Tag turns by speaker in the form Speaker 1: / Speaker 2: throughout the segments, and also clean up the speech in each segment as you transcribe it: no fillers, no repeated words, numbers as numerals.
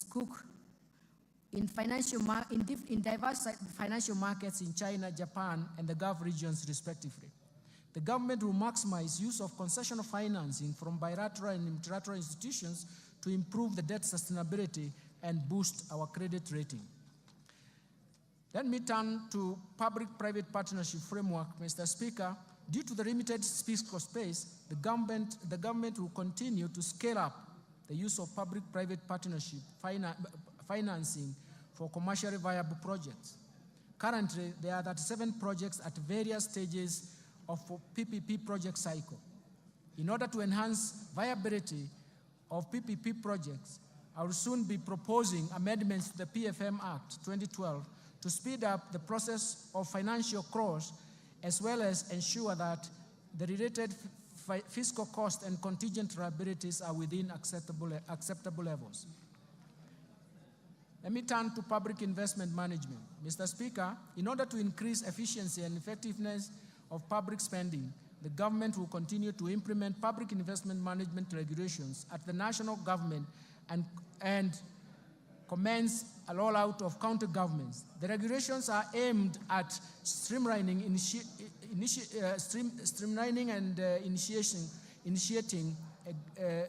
Speaker 1: Cook in diverse financial markets in China, Japan, and the Gulf regions, respectively. The government will maximize use of concessional financing from bilateral and multilateral institutions to improve the debt sustainability and boost our credit rating. Let me turn to public-private partnership framework, Mr. Speaker. Due to the limited fiscal space, the government will continue to scale up the use of public-private partnership financing for commercially viable projects. Currently, there are 37 projects at various stages of PPP project cycle. In order to enhance viability of PPP projects, I will soon be proposing amendments to the PFM Act 2012 to speed up the process of financial close, as well as ensure that the related fiscal cost and contingent liabilities are within acceptable levels. Let me turn to public investment management. Mr. Speaker, in order to increase efficiency and effectiveness of public spending, the government will continue to implement public investment management regulations at the national government and commence a rollout of county governments. The regulations are aimed at streamlining and initiating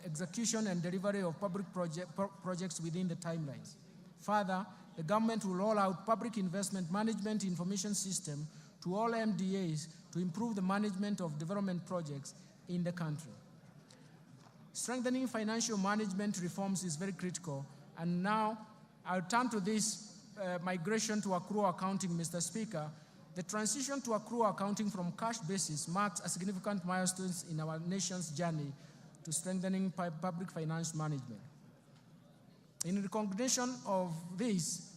Speaker 1: execution and delivery of public projects within the timelines. Further, the government will roll out public investment management information system to all MDAs to improve the management of development projects in the country. Strengthening financial management reforms is very critical, and now I'll turn to this migration to accrual accounting, Mr. Speaker. The transition to accrual accounting from cash basis marks a significant milestone in our nation's journey to strengthening public finance management. In recognition of this,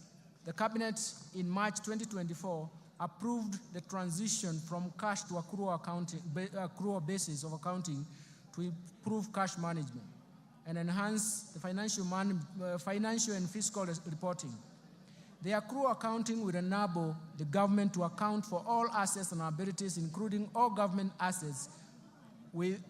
Speaker 1: the Cabinet in March 2024 approved the transition from cash to accrual basis of accounting to improve cash management and enhance the financial and fiscal reporting. The accrual accounting will enable the government to account for all assets and liabilities, including all government assets. With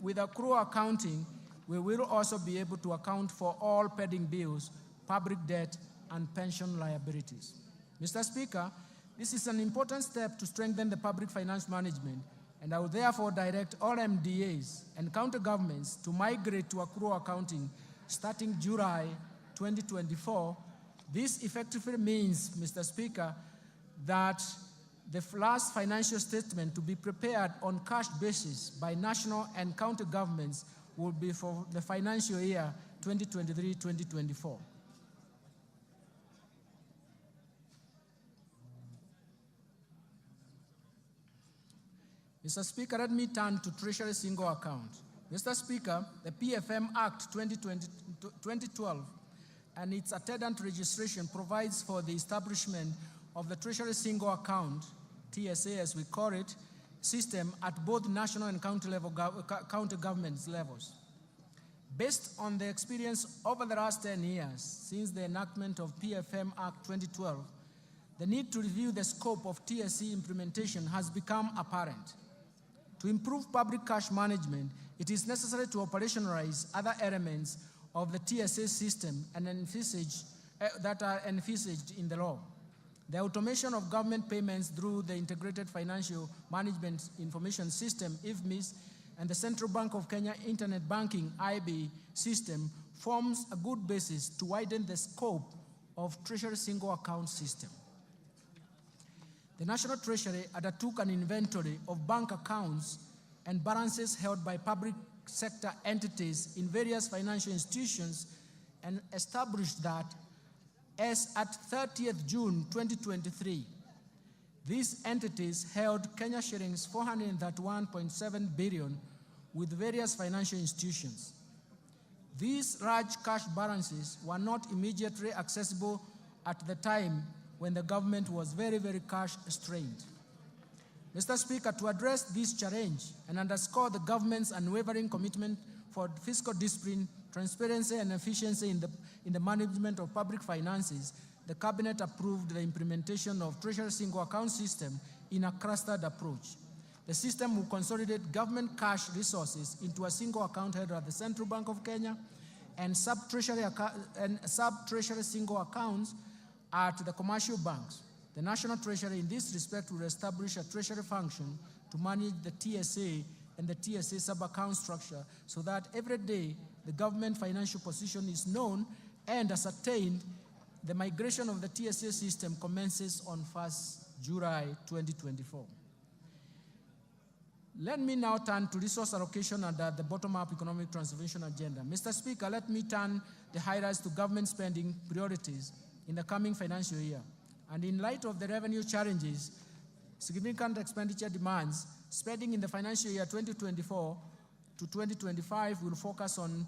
Speaker 1: accrual accounting, we will also be able to account for all pending bills, public debt, and pension liabilities. Mr. Speaker, this is an important step to strengthen the public finance management, and I will therefore direct all MDAs and county governments to migrate to accrual accounting starting July 2024. This effectively means, Mr. Speaker, that the last financial statement to be prepared on cash basis by national and county governments will be for the financial year 2023-2024. Mr. Speaker, let me turn to Treasury Single Account. Mr. Speaker, the PFM Act 2012 and its attendant registration provides for the establishment of the Treasury Single Account, TSA as we call it, system at both national and county government levels. Based on the experience over the last 10 years since the enactment of PFM Act 2012, the need to review the scope of TSC implementation has become apparent. To improve public cash management, it is necessary to operationalize other elements of the TSA system and that are envisaged in the law. The automation of government payments through the Integrated Financial Management Information System, IFMIS, and the Central Bank of Kenya Internet Banking, IB, system forms a good basis to widen the scope of Treasury Single Account system. The National Treasury undertook an inventory of bank accounts and balances held by public sector entities in various financial institutions and established that as at 30th June 2023, these entities held Kenya shillings 431.7 billion with various financial institutions. These large cash balances were not immediately accessible at the time when the government was very, very cash strained. Mr. Speaker, to address this challenge and underscore the government's unwavering commitment for fiscal discipline, transparency, and efficiency in the management of public finances, the Cabinet approved the implementation of Treasury Single Account system in a clustered approach. The system will consolidate government cash resources into a single account held at the Central Bank of Kenya, and sub-treasury single accounts are to the commercial banks. The National Treasury in this respect will establish a treasury function to manage the TSA and the TSA sub-account structure so that every day the government financial position is known and ascertained. The migration of the TSA system commences on 1st July 2024. Let me now turn to resource allocation under the bottom-up economic transformation agenda. Mr. Speaker, let me turn the highlights to government spending priorities in the coming financial year. And in light of the revenue challenges, significant expenditure demands, spending in the financial year 2024 to 2025 will focus on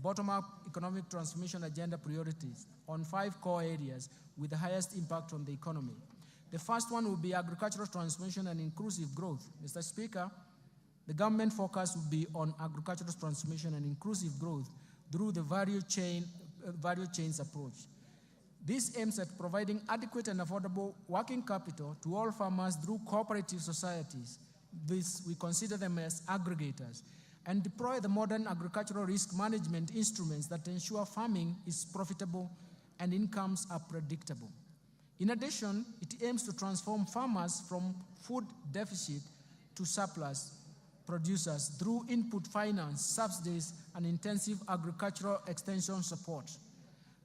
Speaker 1: bottom-up economic transformation agenda priorities on 5 core areas with the highest impact on the economy. The first one will be agricultural transformation and inclusive growth. Mr. Speaker, the government focus will be on agricultural transformation and inclusive growth through the value chains approach. This aims at providing adequate and affordable working capital to all farmers through cooperative societies. We consider them as aggregators, and deploy the modern agricultural risk management instruments that ensure farming is profitable and incomes are predictable. In addition, it aims to transform farmers from food deficit to surplus producers through input finance, subsidies, and intensive agricultural extension support.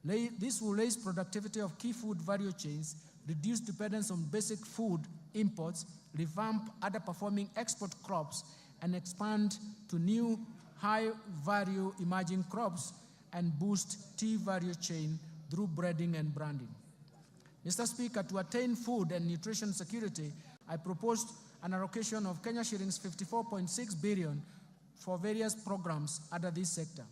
Speaker 1: This will raise productivity of key food value chains, reduce dependence on basic food imports, revamp underperforming export crops, and expand to new high-value emerging crops, and boost tea value chain through breeding and branding. Mr. Speaker, to attain food and nutrition security, I proposed an allocation of Kenya shillings 54.6 billion for various programs under this sector.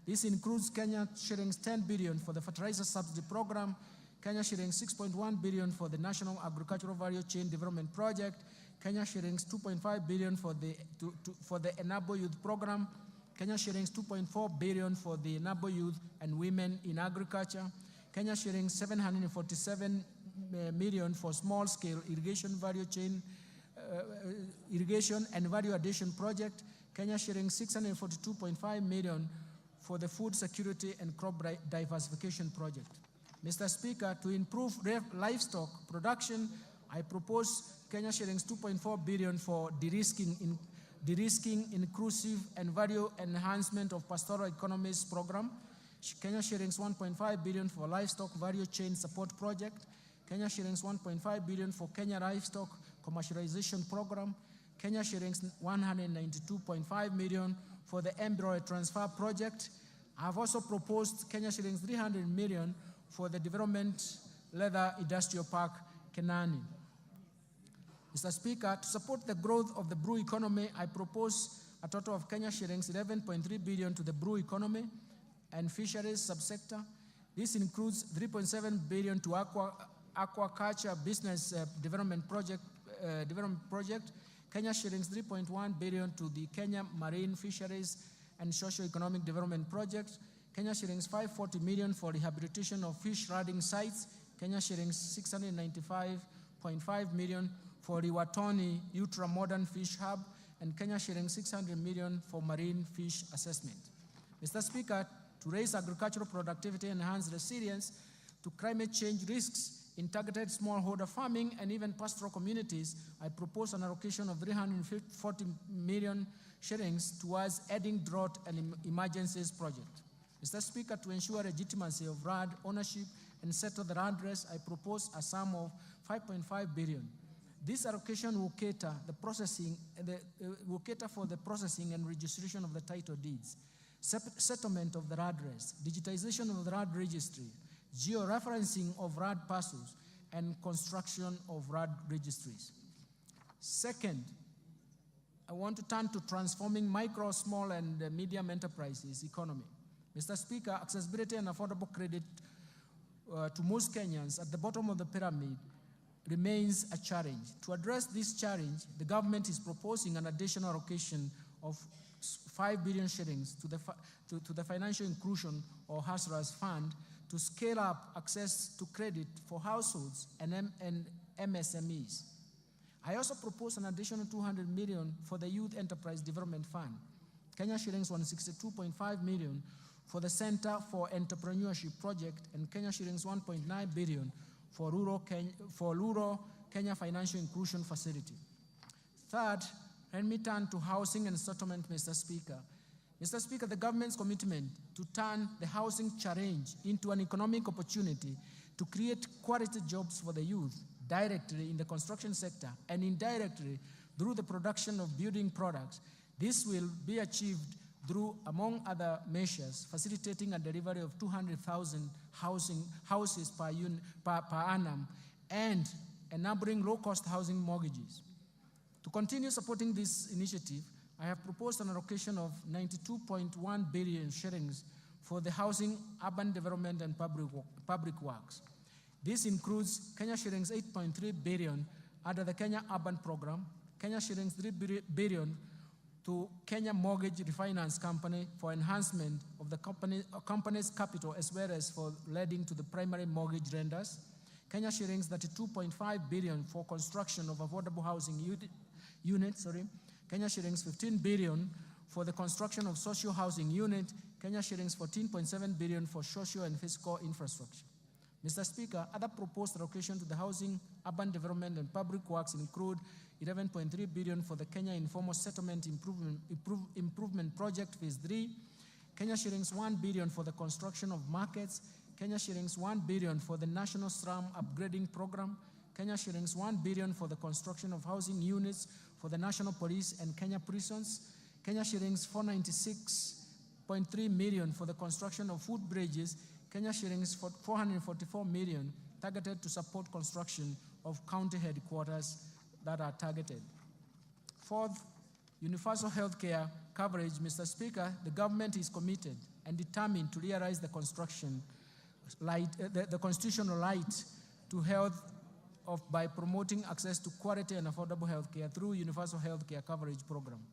Speaker 1: This includes Kenya shillings 10 billion for the fertilizer subsidy program, Kenya shillings 6.1 billion for the National Agricultural Value Chain Development Project, Kenya shillings 2.5 billion for the Enable Youth program, Kenya shillings 2.4 billion for the Enable Youth and Women in Agriculture, Kenya shillings 747 million for small-scale irrigation value chain, irrigation and value addition project, Kenya shillings 642.5 million for the food security and crop diversification project. Mr. Speaker, to improve livestock production, I propose Kenya shillings 2.4 billion for de-risking, inclusive and value enhancement of pastoral economies program, Kenya shillings 1.5 billion for livestock value chain support project, Kenya shillings 1.5 billion for Kenya livestock commercialization program, Kenya shillings 192.5 million for the embryo transfer project. I have also proposed Kenya shillings 300 million for the Development Leather Industrial Park, Kenani. Mr. Speaker, to support the growth of the brew economy, I propose a total of Kenya shillings 11.3 billion to the brew economy and fisheries subsector. This includes 3.7 billion to aquaculture business development project, Kenya shillings 3.1 billion to the Kenya Marine Fisheries and Socio-Economic Development Project, Kenya shillings 540 million for rehabilitation of fish riding sites, Kenya shillings 695.5 million for Riwatoni Ultra-Modern Fish Hub, and Kenya shillings 600 million for marine fish assessment. Mr. Speaker, to raise agricultural productivity and enhance resilience to climate change risks in targeted smallholder farming and even pastoral communities, I propose an allocation of 340 million shillings towards adding drought and emergencies project. Mr. Speaker, to ensure legitimacy of land ownership and settle the land race, I propose a sum of 5.5 billion. This allocation will cater for the processing and registration of the title deeds, settlement of the land race, digitization of the land registry, georeferencing of land parcels, and construction of land registries. Second, I want to turn to transforming micro, small, and medium enterprises economy. Mr. Speaker, accessibility and affordable credit to most Kenyans at the bottom of the pyramid remains a challenge. To address this challenge, the government is proposing an additional allocation of 5 billion shillings to the Financial Inclusion or Hustlers Fund to scale up access to credit for households and MSMEs. I also propose an additional 200 million for the Youth Enterprise Development Fund, Kenya shillings 162.5 million for the Center for Entrepreneurship Project and Kenya shillings 1.9 billion for Rural Kenya Financial Inclusion Facility. Third, let me turn to housing and settlement, Mr. Speaker. Mr. Speaker, the government's commitment to turn the housing challenge into an economic opportunity to create quality jobs for the youth directly in the construction sector and indirectly through the production of building products. This will be achieved through, among other measures, facilitating a delivery of 200,000 houses per annum and enabling low-cost housing mortgages. To continue supporting this initiative, I have proposed an allocation of 92.1 billion shillings for the housing, urban development, and public works. This includes Kenya shillings 8.3 billion under the Kenya Urban Program, Kenya shillings 3 billion to Kenya Mortgage Refinance Company for enhancement of the company's capital as well as for lending to the primary mortgage lenders, Kenya shillings 32.5 billion for construction of affordable housing units, Kenya shillings 15 billion for the construction of social housing unit, Kenya shillings 14.7 billion for social and physical infrastructure. Mr. Speaker, other proposed allocation to the housing, urban development, and public works include 11.3 billion for the Kenya Informal Settlement Improvement Project Phase 3, Kenya shillings 1 billion for the construction of markets, Kenya shillings 1 billion for the National Slum Upgrading Program, Kenya shillings 1 billion for the construction of housing units for the National Police and Kenya prisons, Kenya shillings 496.3 million for the construction of food bridges, Kenya shillings 444 million targeted to support construction of county headquarters that are targeted. Fourth, universal health care coverage. Mr. Speaker, the government is committed and determined to realize the constitutional right to health by promoting access to quality and affordable health care through universal health care coverage program.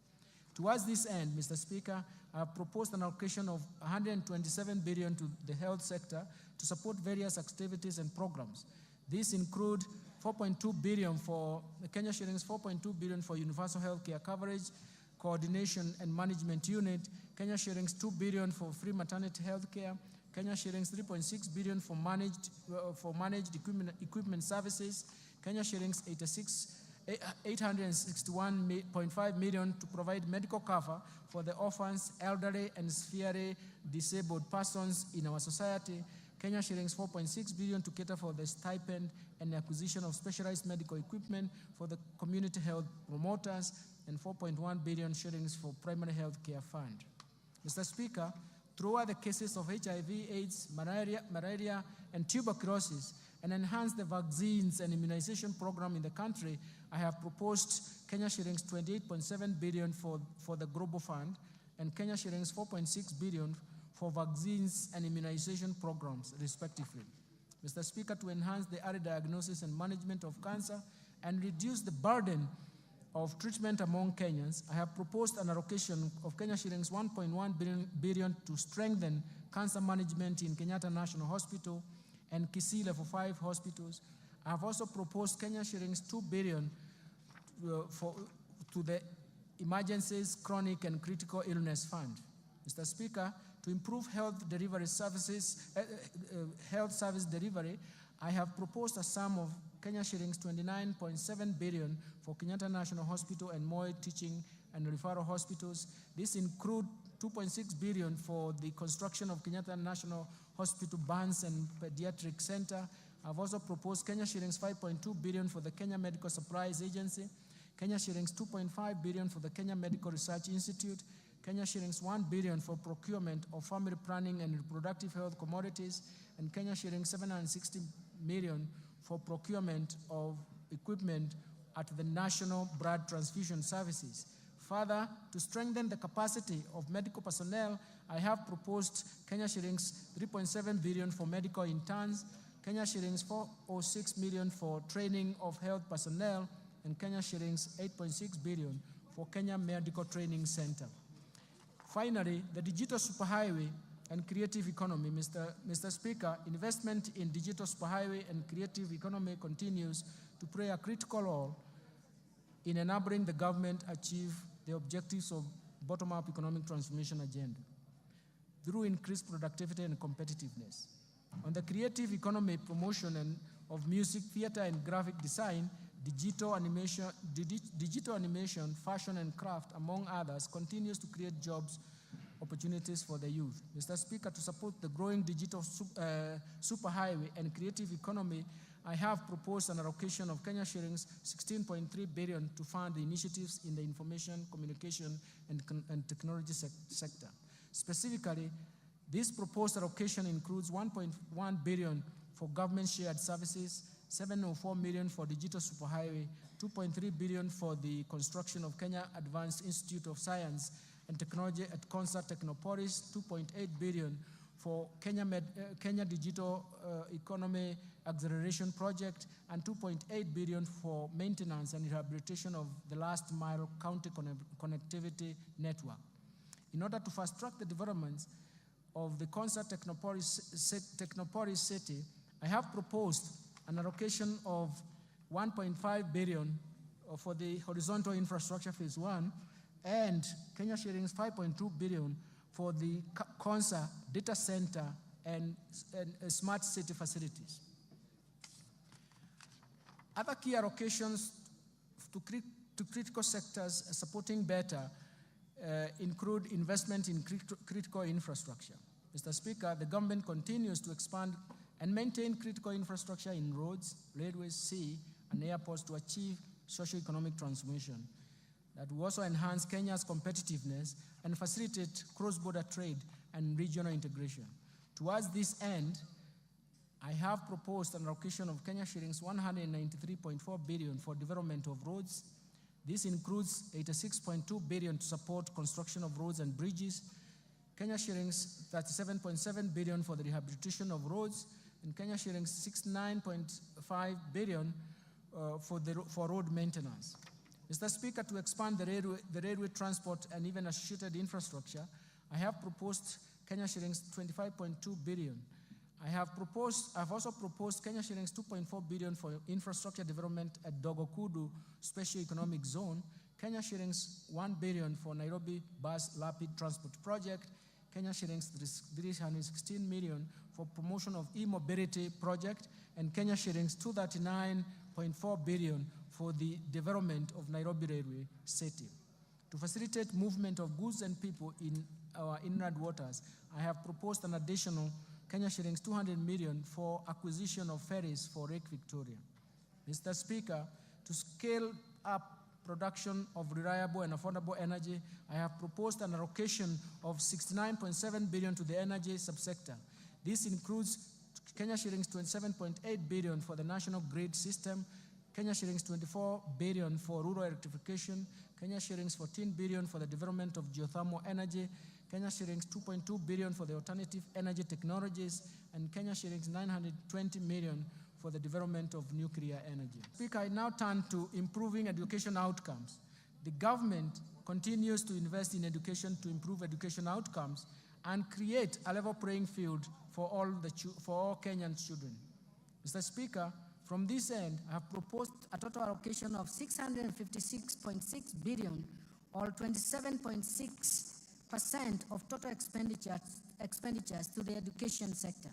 Speaker 1: Towards this end, Mr. Speaker, I have proposed an allocation of 127 billion to the health sector to support various activities and programs. These include 4.2 billion for Kenya shillings 4.2 billion for universal health care coverage, coordination and management unit, Kenya shillings 2 billion for free maternity health care, Kenya shillings 3.6 billion for managed equipment services, Kenya shillings 861.5 million to provide medical cover for the orphans, elderly, and severely disabled persons in our society, Kenya shillings 4.6 billion to cater for the stipend and acquisition of specialized medical equipment for the community health promoters, and 4.1 billion shillings for primary health care fund. Mr. Speaker, throughout the cases of HIV, AIDS, malaria, and tuberculosis, and enhance the vaccines and immunization program in the country, I have proposed Kenya shillings 28.7 billion for the Global Fund and Kenya shillings 4.6 billion for vaccines and immunization programs, respectively. Mr. Speaker, to enhance the early diagnosis and management of cancer and reduce the burden of treatment among Kenyans, I have proposed an allocation of Kenya shillings 1.1 billion to strengthen cancer management in Kenyatta National Hospital and Kisii Level 5 hospitals. I have also proposed Kenya shillings 2 billion to the Emergencies, Chronic and Critical Illness Fund. Mr. Speaker, to improve health service delivery, I have proposed a sum of Kenya shillings 29.7 billion for Kenyatta National Hospital and Moi Teaching and Referral Hospitals. This includes 2.6 billion for the construction of Kenyatta National Hospital Burns and Pediatric Center. I've also proposed Kenya shillings 5.2 billion for the Kenya Medical Supplies Agency, Kenya shillings 2.5 billion for the Kenya Medical Research Institute, Kenya shillings 1 billion for procurement of family planning and reproductive health commodities, and Kenya shillings 760 million for procurement of equipment at the National Blood Transfusion Services. Further, to strengthen the capacity of medical personnel, I have proposed Kenya shillings 3.7 billion for medical interns, Kenya shillings 406 million for training of health personnel, and Kenya shillings 8.6 billion for Kenya Medical Training Center. Finally, the digital superhighway and creative economy. Mr. Speaker, investment in digital superhighway and creative economy continues to play a critical role in enabling the government achieve the objectives of bottom-up economic transformation agenda. through increased productivity and competitiveness. On the creative economy promotion and of music, theater, and graphic design, digital animation, fashion, and craft, among others, continues to create jobs opportunities for the youth. Mr. Speaker, to support the growing digital superhighway and creative economy, I have proposed an allocation of Kenya shillings 16.3 billion to fund the initiatives in the information, communication, and technology sector. Specifically, this proposed allocation includes 1.1 billion for government shared services, 704 million for digital superhighway, 2.3 billion for the construction of Kenya Advanced Institute of Science and Technology at Concert Technopolis, 2.8 billion for Kenya Digital Economy Acceleration Project, and 2.8 billion for maintenance and rehabilitation of the last mile county connectivity network. In order to fast-track the development of the Concert Technopolis city, I have proposed an allocation of 1.5 billion for the horizontal infrastructure phase 1 and Kenya shillings 5.2 billion for the Concert data center and smart city facilities. Other key allocations to critical sectors supporting better include investment in critical infrastructure. Mr. Speaker, the government continues to expand and maintain critical infrastructure in roads, railways, sea, and airports to achieve socio-economic transformation that will also enhance Kenya's competitiveness and facilitate cross-border trade and regional integration. Towards this end, I have proposed an allocation of Kenya shillings 193.4 billion for development of roads. This includes 86.2 billion to support construction of roads and bridges, Kenya shillings 37.7 billion for the rehabilitation of roads, and Kenya shillings 69.5 billion for road maintenance. Mr. Speaker, to expand the railway transport and even associated infrastructure, I have proposed Kenya shillings 25.2 billion. I have also proposed Kenya shillings 2.4 billion for infrastructure development at Dogo Kudu Special Economic Zone, Kenya shillings 1 billion for Nairobi Bus Rapid Transport Project, Kenya shillings 316 million for promotion of e-mobility project, and Kenya shillings 239.4 billion for the development of Nairobi Railway City. To facilitate movement of goods and people in our inland waters, I have proposed an additional Kenya shillings 200 million for acquisition of ferries for Lake Victoria. Mr. Speaker, to scale up production of reliable and affordable energy, I have proposed an allocation of 69.7 billion to the energy subsector. This includes Kenya shillings 27.8 billion for the national grid system, Kenya shillings 24 billion for rural electrification, Kenya shillings 14 billion for the development of geothermal energy, Kenya shillings 2.2 billion for the alternative energy technologies, and Kenya shillings 920 million for the development of nuclear energy. Speaker, I now turn to improving education outcomes. The government continues to invest in education to improve education outcomes and create a level playing field for all Kenyan children. Mr. Speaker, from this end, I have proposed
Speaker 2: a total allocation of 656.6 billion, or 27.6% of total expenditures to the education sector.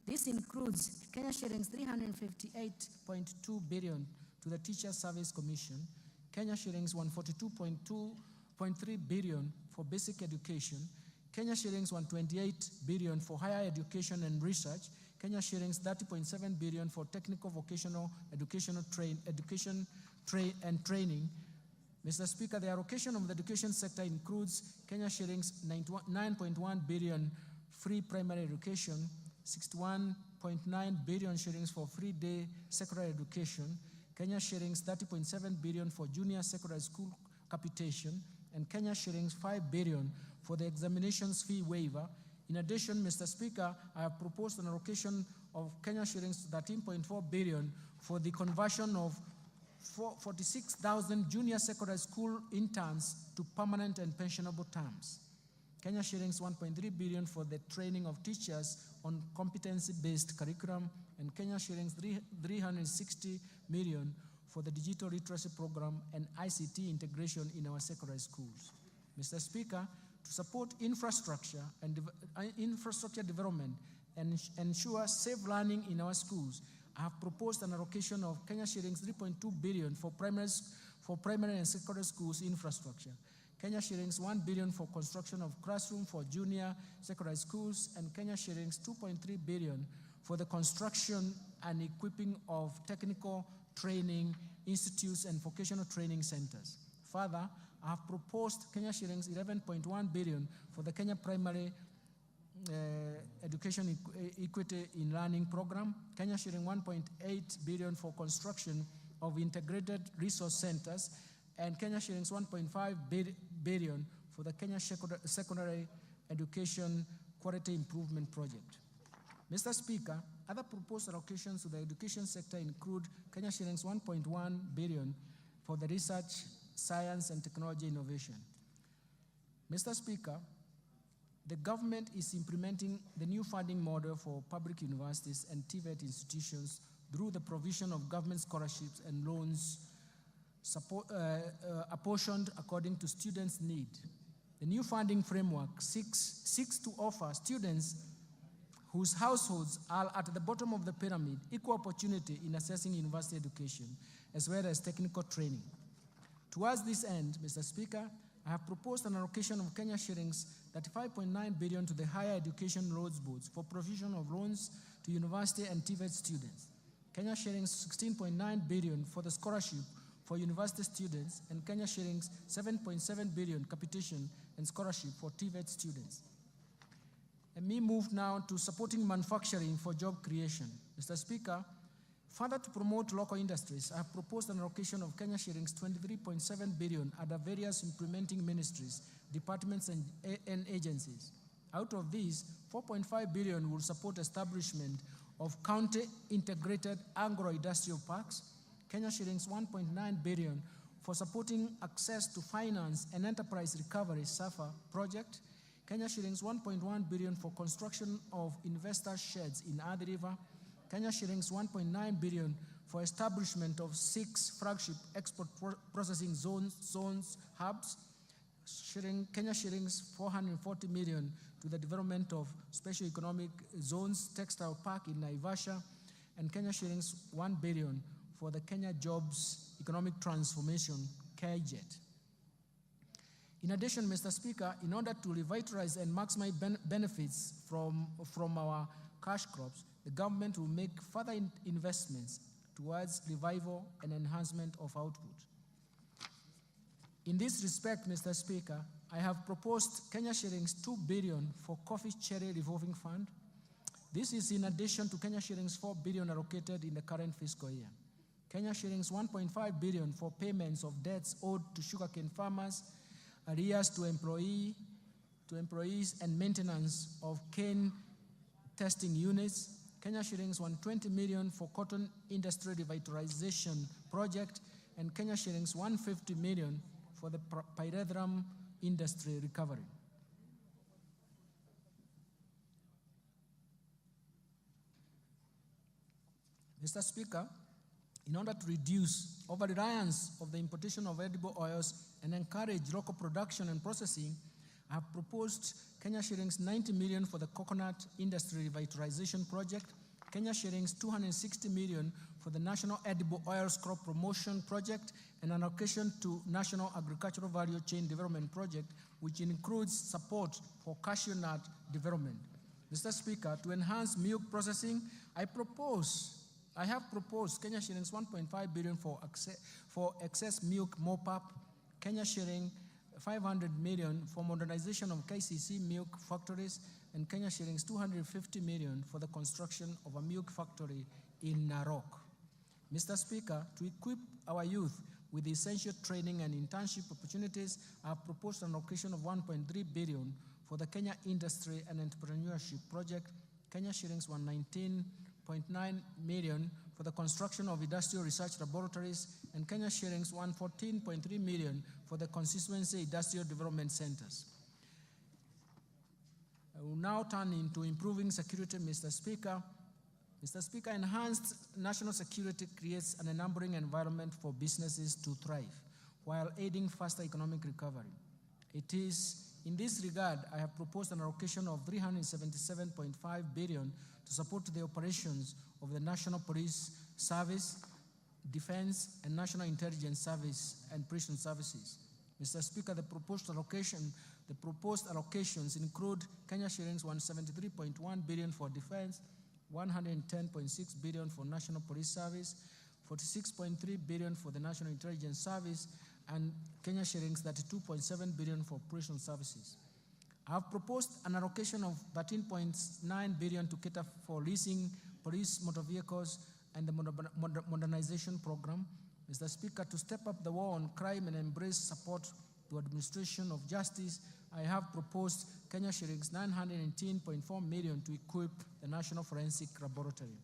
Speaker 2: This includes Kenya shillings 358.2 billion to the Teachers Service Commission, Kenya shillings 142.3 billion for basic education, Kenya shillings 128 billion for higher education and research, Kenya shillings 30.7 billion for technical vocational education and training. Mr. Speaker, the allocation of the education sector includes Kenya shillings 9.1 billion free primary education, 61.9 billion shillings for free day secondary education, Kenya shillings 30.7 billion for junior secondary school capitation, and Kenya shillings 5 billion for the examinations fee waiver. In addition, Mr. Speaker, I have proposed an allocation of Kenya shillings 13.4 billion for the conversion of 46,000 junior secondary school interns to permanent and pensionable terms. Kenya shillings 1.3 billion for the training of teachers on competency-based curriculum, and Kenya shillings 360 million for the digital literacy program and ICT integration in our secondary schools. Mr. Speaker,
Speaker 1: to support infrastructure and infrastructure development and ensure safe learning in our schools, I have proposed an allocation of Kenya shillings 3.2 billion for primary and secondary schools infrastructure, Kenya shillings 1 billion for construction of classroom for junior secondary schools, and Kenya shillings 2.3 billion for the construction and equipping of technical training institutes and vocational training centers. Further, I have proposed Kenya shillings 11.1 billion for the Kenya Primary Education Equity in Learning Program, Kenya shilling 1.8 billion for construction of integrated resource centers, and Kenya shillings 1.5 billion for the Kenya Secondary Education Quality Improvement Project. Mr. Speaker, other proposed allocations to the education sector include Kenya shillings 1.1 billion for the research, science, and technology innovation. Mr. Speaker, the government is implementing the new funding model for public universities and TVET institutions through the provision of government scholarships and loans apportioned according to students' need. The new funding framework seeks to offer students whose households are at the bottom of the pyramid equal opportunity in accessing university education, as well as technical training. Towards this end, Mr. Speaker, I have proposed an allocation of Kenya shillings 35.9 billion to the Higher Education Loans Boards for provision of loans to university and TVET students, Kenya shillings 16.9 billion for the scholarship for university students, and Kenya shillings 7.7 billion capitation and scholarship for TVET students. Let me move now to supporting manufacturing for job creation. Mr. Speaker, further to promote local industries, I have proposed an allocation of Kenya shillings 23.7 billion under various implementing ministries, departments, and agencies. Out of these, 4.5 billion will support establishment of county integrated agro-industrial parks, Kenya shillings 1.9 billion for supporting access to finance and enterprise recovery SAFA project, Kenya shillings 1.1 billion for construction of investor sheds in Athi River, Kenya shillings 1.9 billion for establishment of 6 flagship export processing zones hubs, Kenya shillings 440 million to the development of special economic zones textile park in Naivasha, and Kenya shillings 1 billion for the Kenya Jobs Economic Transformation KJET. In addition, Mr. Speaker, in order to revitalize and maximize benefits from our cash crops, the government will make further investments towards revival and enhancement of output. In this respect, Mr. Speaker, I have proposed Kenya shillings 2 billion for Coffee Cherry Revolving Fund. This is in addition to Kenya shillings 4 billion allocated in the current fiscal year. Kenya shillings 1.5 billion for payments of debts owed to sugarcane farmers, arrears to employees, and maintenance of cane testing units, Kenya shillings 120 million for cotton industry revitalization project, and Kenya shillings 150 million for the pyrethrum industry recovery. Mr. Speaker, in order to reduce over-reliance of the importation of edible oils and encourage local production and processing, I have proposed Kenya shillings 90 million for the coconut industry revitalization project, Kenya shillings 260 million for the National Edible Oils Crop Promotion Project, and an allocation to National Agricultural Value Chain Development Project, which includes support for cashew nut development. Mr. Speaker, to enhance milk processing, I have proposed Kenya shillings 1.5 billion for excess milk mop-up, Kenya shilling 500 million for modernization of KCC milk factories, and Kenya shillings 250 million for the construction of a milk factory in Narok. Mr. Speaker, to equip our youth with essential training and internship opportunities, I have proposed an allocation of 1.3 billion for the Kenya Industry and Entrepreneurship Project, Kenya shillings 119.9 million for the construction of industrial research laboratories, and Kenya shillings 114.3 million for the constituency industrial development centers. I will now turn into improving security, Mr. Speaker. Mr. Speaker, enhanced national security creates an enabling environment for businesses to thrive while aiding faster economic recovery. It is In this regard, I have proposed an allocation of 377.5 billion to support the operations of the National Police Service, Defense, and National Intelligence Service and Prison Services. Mr. Speaker, the proposed allocations include Kenya shillings 173.1 billion for defense, 110.6 billion for National Police Service, 46.3 billion for the National Intelligence Service, and Kenya shillings 32.7 billion for prison services. I have proposed an allocation of 13.9 billion to cater for leasing police motor vehicles and the modernization program. Mr. Speaker, to step up the war on crime and embrace support to administration of justice, I have proposed Kenya shillings 918.4 million to equip the National Forensic Laboratory.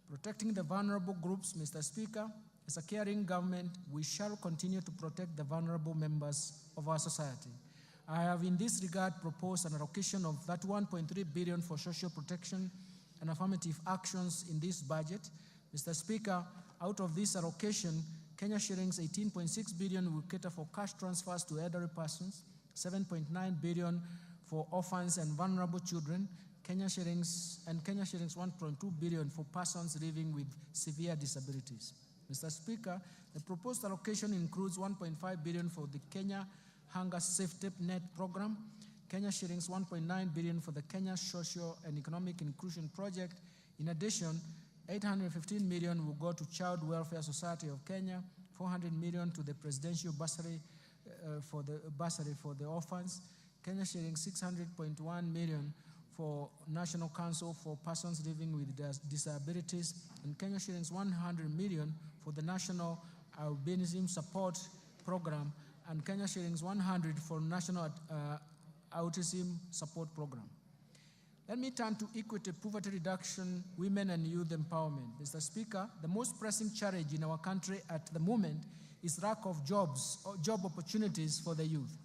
Speaker 1: Protecting the vulnerable groups, Mr. Speaker, as a caring government, we shall continue to protect the vulnerable members of our society. I have in this regard proposed an allocation of 31.3 billion for social protection and affirmative actions in this budget. Mr. Speaker, out of this allocation, Kenya shillings 18.6 billion will cater for cash transfers to elderly persons, 7.9 billion for orphans and vulnerable children, Kenya shillings 1.2 billion for persons living with severe disabilities. Mr. Speaker, the proposed allocation includes 1.5 billion for the Kenya Hunger Safety Net Program, Kenya shillings 1.9 billion for the Kenya Social and Economic Inclusion Project. In addition, 815 million will go to Child Welfare Society of Kenya, 400 million to the Presidential Bursary for the orphans, Kenya shillings 600.1 million for National Council for Persons Living with Disabilities, and Kenya shillings 100 million for the National Albinism Support Program, and Kenya shillings 100 for National Autism Support Program. Let me turn to equity, poverty reduction, women and youth empowerment. Mr. Speaker, the most pressing challenge in our country at the moment is lack of jobs or job opportunities for the youth.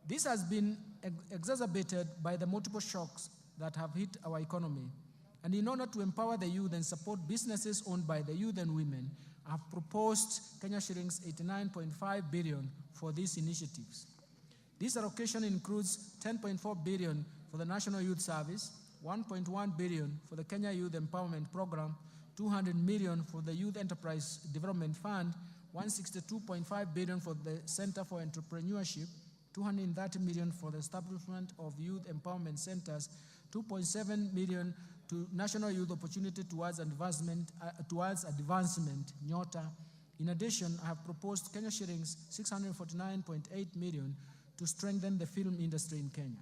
Speaker 1: This has been exacerbated by the multiple shocks that have hit our economy. And in order to empower the youth and support businesses owned by the youth and women, I have proposed Kenya shillings 89.5 billion for these initiatives. This allocation includes 10.4 billion for the National Youth Service, 1.1 billion for the Kenya Youth Empowerment Program, 200 million for the Youth Enterprise Development Fund, 162.5 billion for the Center for Entrepreneurship, 230 million for the establishment of youth empowerment centers, 2.7 million to National Youth Opportunity Towards Advancement, NYOTA. In addition, I have proposed Kenya shillings 649.8 million to strengthen the film industry in Kenya.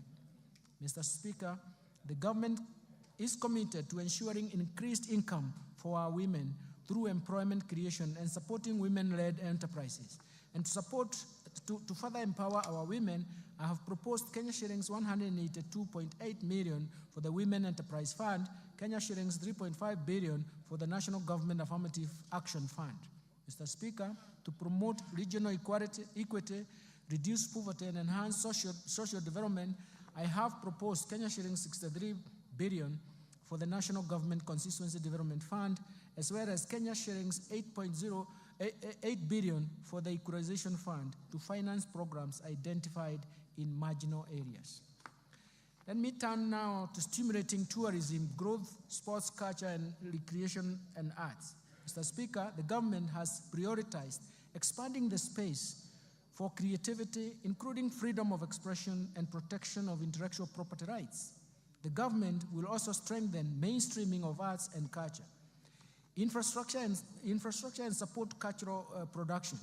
Speaker 1: Mr. Speaker, the government is committed to ensuring increased income for our women through employment creation and supporting women-led enterprises. And to further empower our women, I have proposed Kenya shillings 182.8 million for the Women Enterprise Fund, Kenya shillings 3.5 billion for the National Government Affirmative Action Fund. Mr. Speaker, to promote regional equity, reduce poverty, and enhance social development, I have proposed Kenya shillings 63 billion for the National Government Constituency Development Fund, as well as Kenya shillings 8 billion for the Equalization Fund to finance programs identified in marginal areas. Let me turn now to stimulating tourism, growth, sports, culture, and recreation and arts. Mr. Speaker, the government has prioritized expanding the space for creativity, including freedom of expression and protection of intellectual property rights. The government will also strengthen mainstreaming of arts and culture, infrastructure and support cultural production,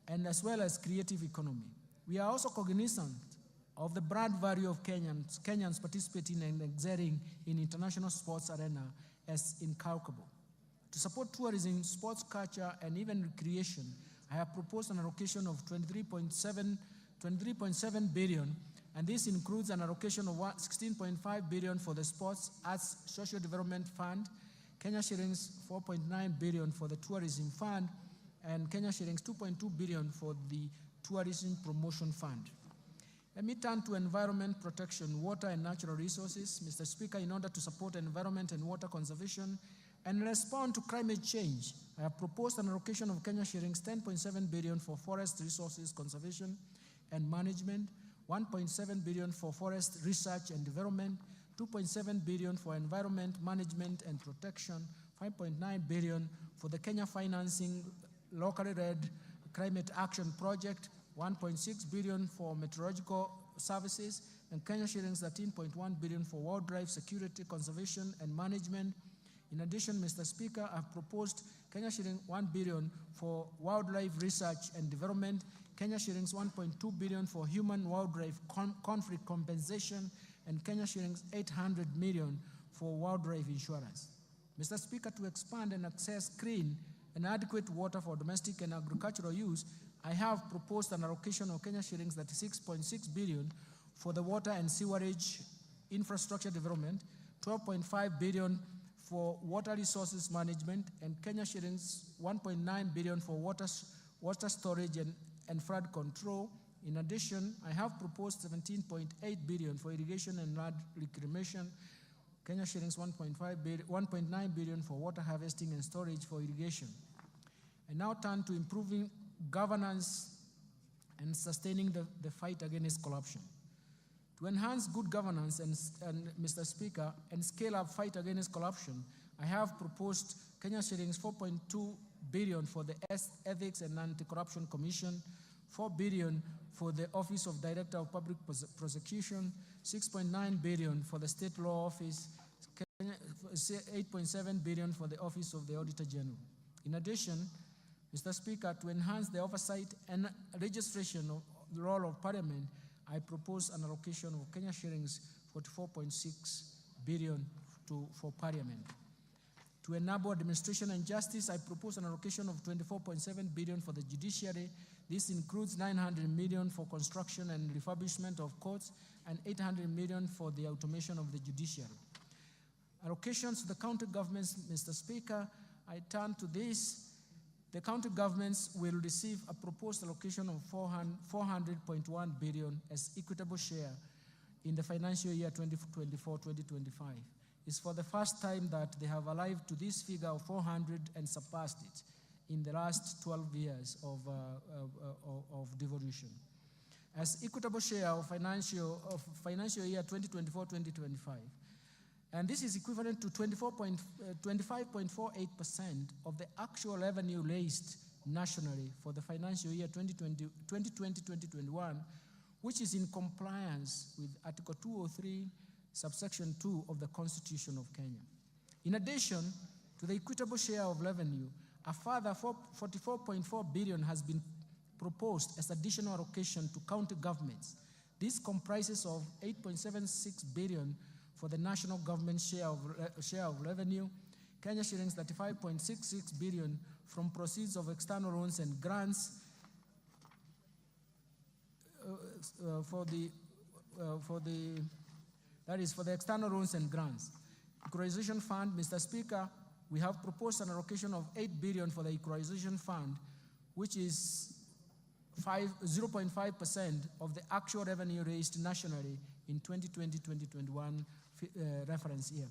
Speaker 1: and as well as creative economy. We are also cognizant of the brand value of Kenyans participating and excelling in international sports arena as incalculable. To support tourism, sports, culture, and even recreation, I have proposed an allocation of 23.7 billion, and this includes an allocation of 16.5 billion for the Sports, Arts, Social Development Fund, Kenya shillings 4.9 billion for the Tourism Fund, and Kenya shillings 2.2 billion for the Tourism Promotion Fund. Let me turn to environment protection, water and natural resources. Mr. Speaker, in order to support environment and water conservation and respond to climate change, I have proposed an allocation of Kenya shillings 10.7 billion for forest resources conservation and management,
Speaker 2: 1.7 billion for forest research and development, 2.7 billion for environment management and protection, 5.9 billion for the Kenya Financing Locally Led Climate Action Project, 1.6 billion for meteorological services, and Kenya shillings 13.1 billion for wildlife security, conservation, and management. In addition, Mr. Speaker, I've proposed Kenya shilling 1 billion for wildlife research and development, Kenya shillings 1.2 billion for human-wildlife conflict compensation, and Kenya shillings 800 million for wildlife insurance. Mr. Speaker, to expand and access clean and adequate water for domestic and agricultural use, I have proposed an allocation of Kenya shillings 36.6 billion for the water and sewerage infrastructure development, 12.5 billion for water resources management, and Kenya shillings 1.9 billion for water storage and flood control. In addition, I have proposed 17.8 billion for irrigation and land reclamation, Kenya shillings 1.9 billion for water harvesting and storage for irrigation. I now turn to improving governance and sustaining the fight against corruption. To enhance good governance and Mr. Speaker, and scale up fight against corruption, I have proposed Kenya shillings 4.2 billion for the Ethics and Anti-Corruption Commission, 4 billion for the Office of Director of Public Prosecution, 6.9 billion for the State Law Office, 8.7 billion for the Office of the Auditor General. In addition, Mr. Speaker, to enhance the oversight and registration of the role of Parliament, I propose an allocation of Kenya shillings 44.6 billion for Parliament. To enable administration and justice, I propose an allocation of 24.7 billion for the judiciary. This includes 900 million for construction and refurbishment of courts and 800 million for the automation of the judiciary. Allocations to the county governments, Mr. Speaker, I turn to this. The county governments will receive a proposed allocation of 400.1 billion as equitable share in the financial year 2024-2025. It's for the first time that they have arrived to this figure of 400 and surpassed it in the last 12 years of devolution. As equitable share of financial year 2024-2025. And this is equivalent to 25.48% of the actual revenue raised nationally for the financial year 2020-2021, which is in compliance with Article 203, subsection 2 of the Constitution of Kenya. In addition to the equitable share of revenue, a further 44.4 billion has been proposed as additional allocation to county governments. This comprises of 8.76 billion for the national government share of revenue, Kenya shillings 35.66 billion from proceeds of external loans and grants for the external loans and grants. Equalization Fund, Mr. Speaker, we have proposed an allocation of 8 billion for the Equalization Fund, which is 0.5% of the actual revenue raised nationally in 2020-2021 reference year.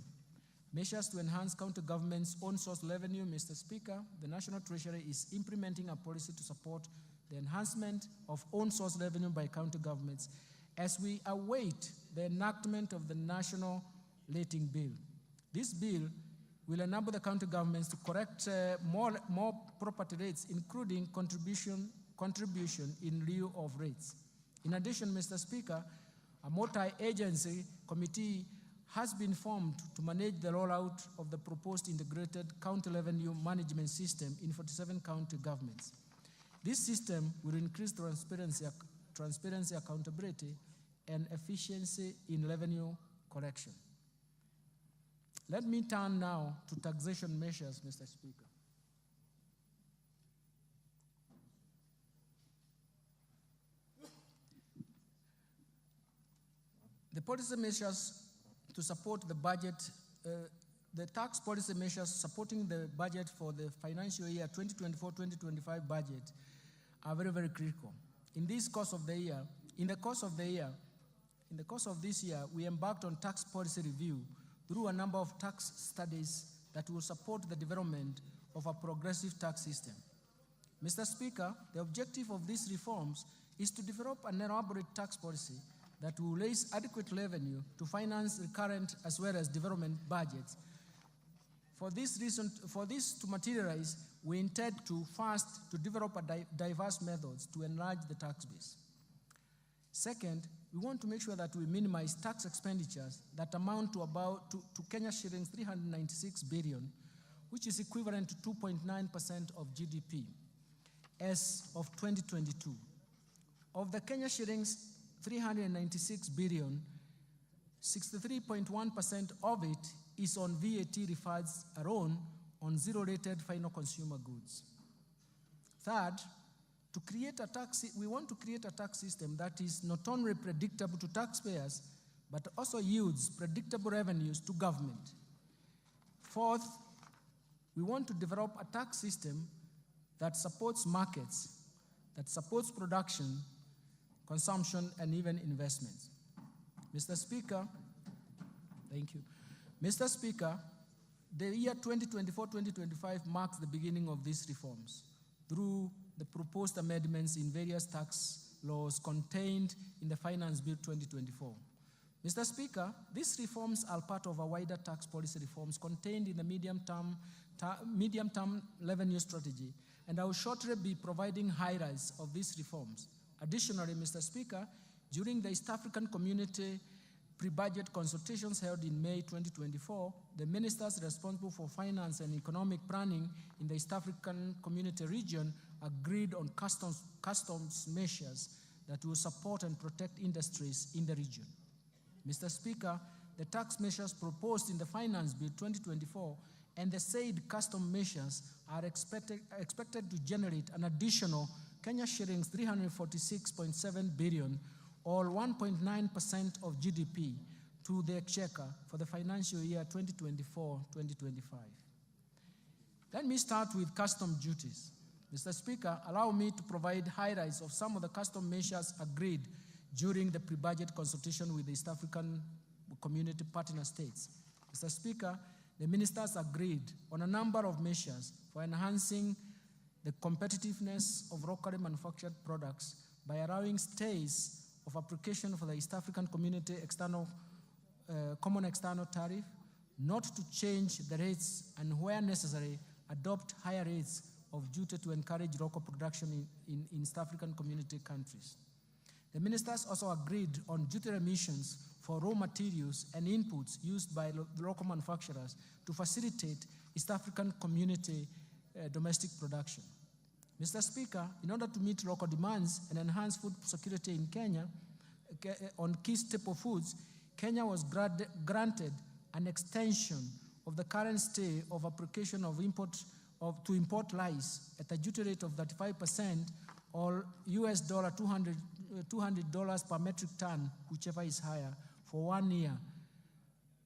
Speaker 2: Measures to enhance county government's own source revenue, Mr. Speaker, the National Treasury is implementing a policy to support the enhancement of own source revenue by county governments as we await the enactment of the National Rating Bill. This bill will enable the county governments to correct more property rates, including contribution in lieu of rates. In addition, Mr. Speaker, a multi-agency committee has been formed to manage the rollout of the proposed integrated county revenue management system in 47 county governments. This system will increase transparency, accountability, and efficiency in revenue collection. Let me turn now to taxation measures, Mr. Speaker. The policy measures to support the budget, the tax policy measures supporting the budget for the financial year 2024-2025 budget are very, very critical. In the course of this year, we embarked on tax policy review through a number of tax studies that will support the development of a progressive tax system. Mr. Speaker, the objective of these reforms
Speaker 1: is to develop an elaborate tax policy that will raise adequate revenue to finance recurrent as well as development budgets. For this to materialize, we intend to first to develop diverse methods to enlarge the tax base. Second, we want to make sure that we minimize tax expenditures that amount to Kenya shillings 396 billion, which is equivalent to 2.9% of GDP as of 2022. Of the Kenya shillings 396 billion, 63.1% of it is on VAT refunds alone on zero-rated final consumer goods. Third, we want to create a tax system that is not only predictable to taxpayers, but also yields predictable revenues to government. Fourth, we want to develop a tax system that supports markets, that supports production, consumption, and even investments. Mr. Speaker, thank you. Mr. Speaker, the year 2024-2025 marks the beginning of these reforms through the proposed amendments in various tax laws contained in the Finance Bill 2024. Mr. Speaker, these reforms are part of a wider tax policy reforms contained in the medium-term revenue strategy, and I will shortly be providing highlights of these reforms. Additionally, Mr. Speaker, during the East African Community pre-budget consultations held in May 2024, the ministers responsible for finance and economic planning in the East African Community region agreed on customs measures that will support and protect industries in the region. Mr. Speaker, the tax measures proposed in the Finance Bill 2024 and the said custom measures are expected to generate an additional Kenya shillings 346.7 billion or 1.9% of GDP to the exchequer for the financial year 2024-2025. Let me start with custom duties. Mr. Speaker, allow me to provide highlights of some of the custom measures agreed during the pre-budget consultation with the East African Community partner states. Mr. Speaker, the ministers agreed on a number of measures for enhancing the competitiveness of locally manufactured products by allowing stays of application for the East African Community Common External Tariff, not to change the rates and where necessary, adopt higher rates of duty to encourage local production in East African Community countries. The ministers also agreed on duty remissions for raw materials and inputs used by local manufacturers to facilitate East African Community domestic production. Mr. Speaker, in order to meet local demands and enhance food security in Kenya on key staple foods, Kenya was granted an extension of the current stay of application of to import rice at a duty rate of 35% or US $200 per metric ton, whichever is higher, for 1 year,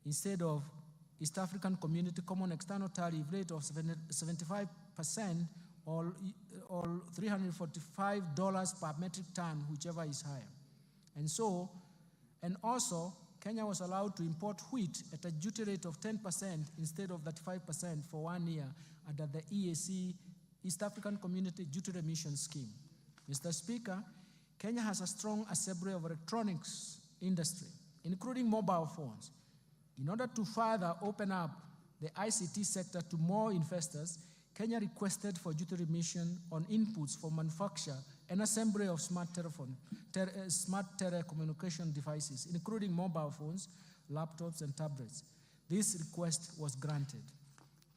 Speaker 1: instead of East African Community Common External Tariff rate of 75% or $345 per metric ton, whichever is higher. And also, Kenya was allowed to import wheat at a duty rate of 10% instead of 35% for 1 year under the EAC, East African Community Duty Remission Scheme. Mr. Speaker, Kenya has a strong assembly of electronics industry, including mobile phones. In order to further open up the ICT sector to more investors, Kenya requested for duty remission on inputs for manufacture and assembly of smart telecommunication devices, including mobile phones, laptops, and tablets. This request was granted.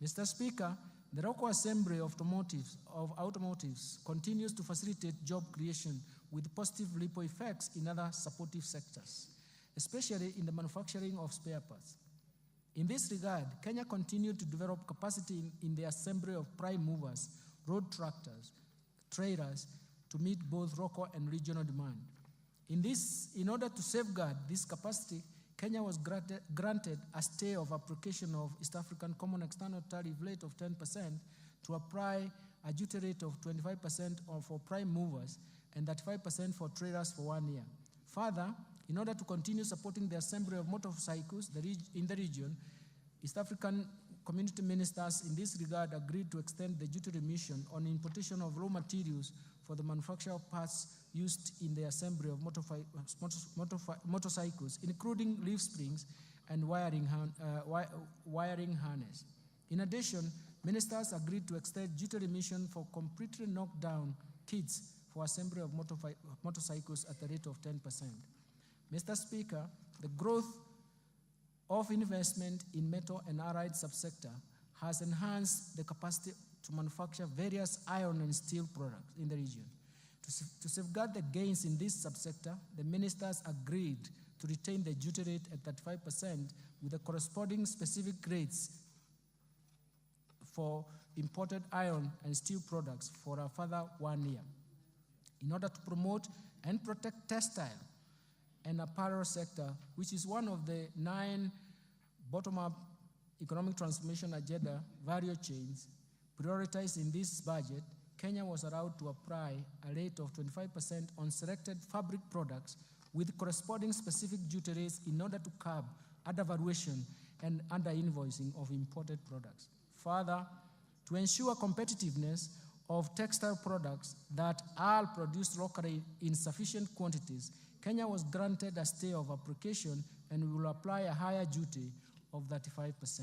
Speaker 1: Mr. Speaker, the local assembly of automotives continues to facilitate job creation with positive ripple effects in other supportive sectors, especially in the manufacturing of spare parts. In this regard, Kenya continued to develop capacity in the assembly of prime movers, road tractors, trailers, to meet both local and regional demand. In order to safeguard this capacity, Kenya was granted a stay of application of East African Common External Tariff rate of 10% to apply a duty rate of 25% for prime movers and 35% for trailers for 1 year. Further, in order to continue supporting the assembly of motorcycles in the region, East African Community ministers in this regard agreed to extend the duty remission on importation of raw materials for the manufacture of parts used in the assembly of motorcycles, including leaf springs and wiring harness. In addition, ministers agreed to extend duty remission for completely knocked down kits for assembly of motorcycles at the rate of 10%. Mr. Speaker, the growth of investment in metal and allied subsector has enhanced the capacity to manufacture various iron and steel products in the region. To safeguard the gains in this subsector, the ministers agreed to retain the duty rate at 35% with the corresponding specific rates for imported iron and steel products for a further 1 year. In order to promote and protect textile and apparel sector, which is one of the 9 bottom-up economic transformation agenda value chains prioritized in this budget, Kenya was allowed to apply a rate of 25% on selected fabric products with corresponding specific duty rates in order to curb undervaluation and under-invoicing of imported products. Further, to ensure competitiveness of textile products that are produced locally in sufficient quantities, Kenya was granted a stay of application and will apply a higher duty of 35%.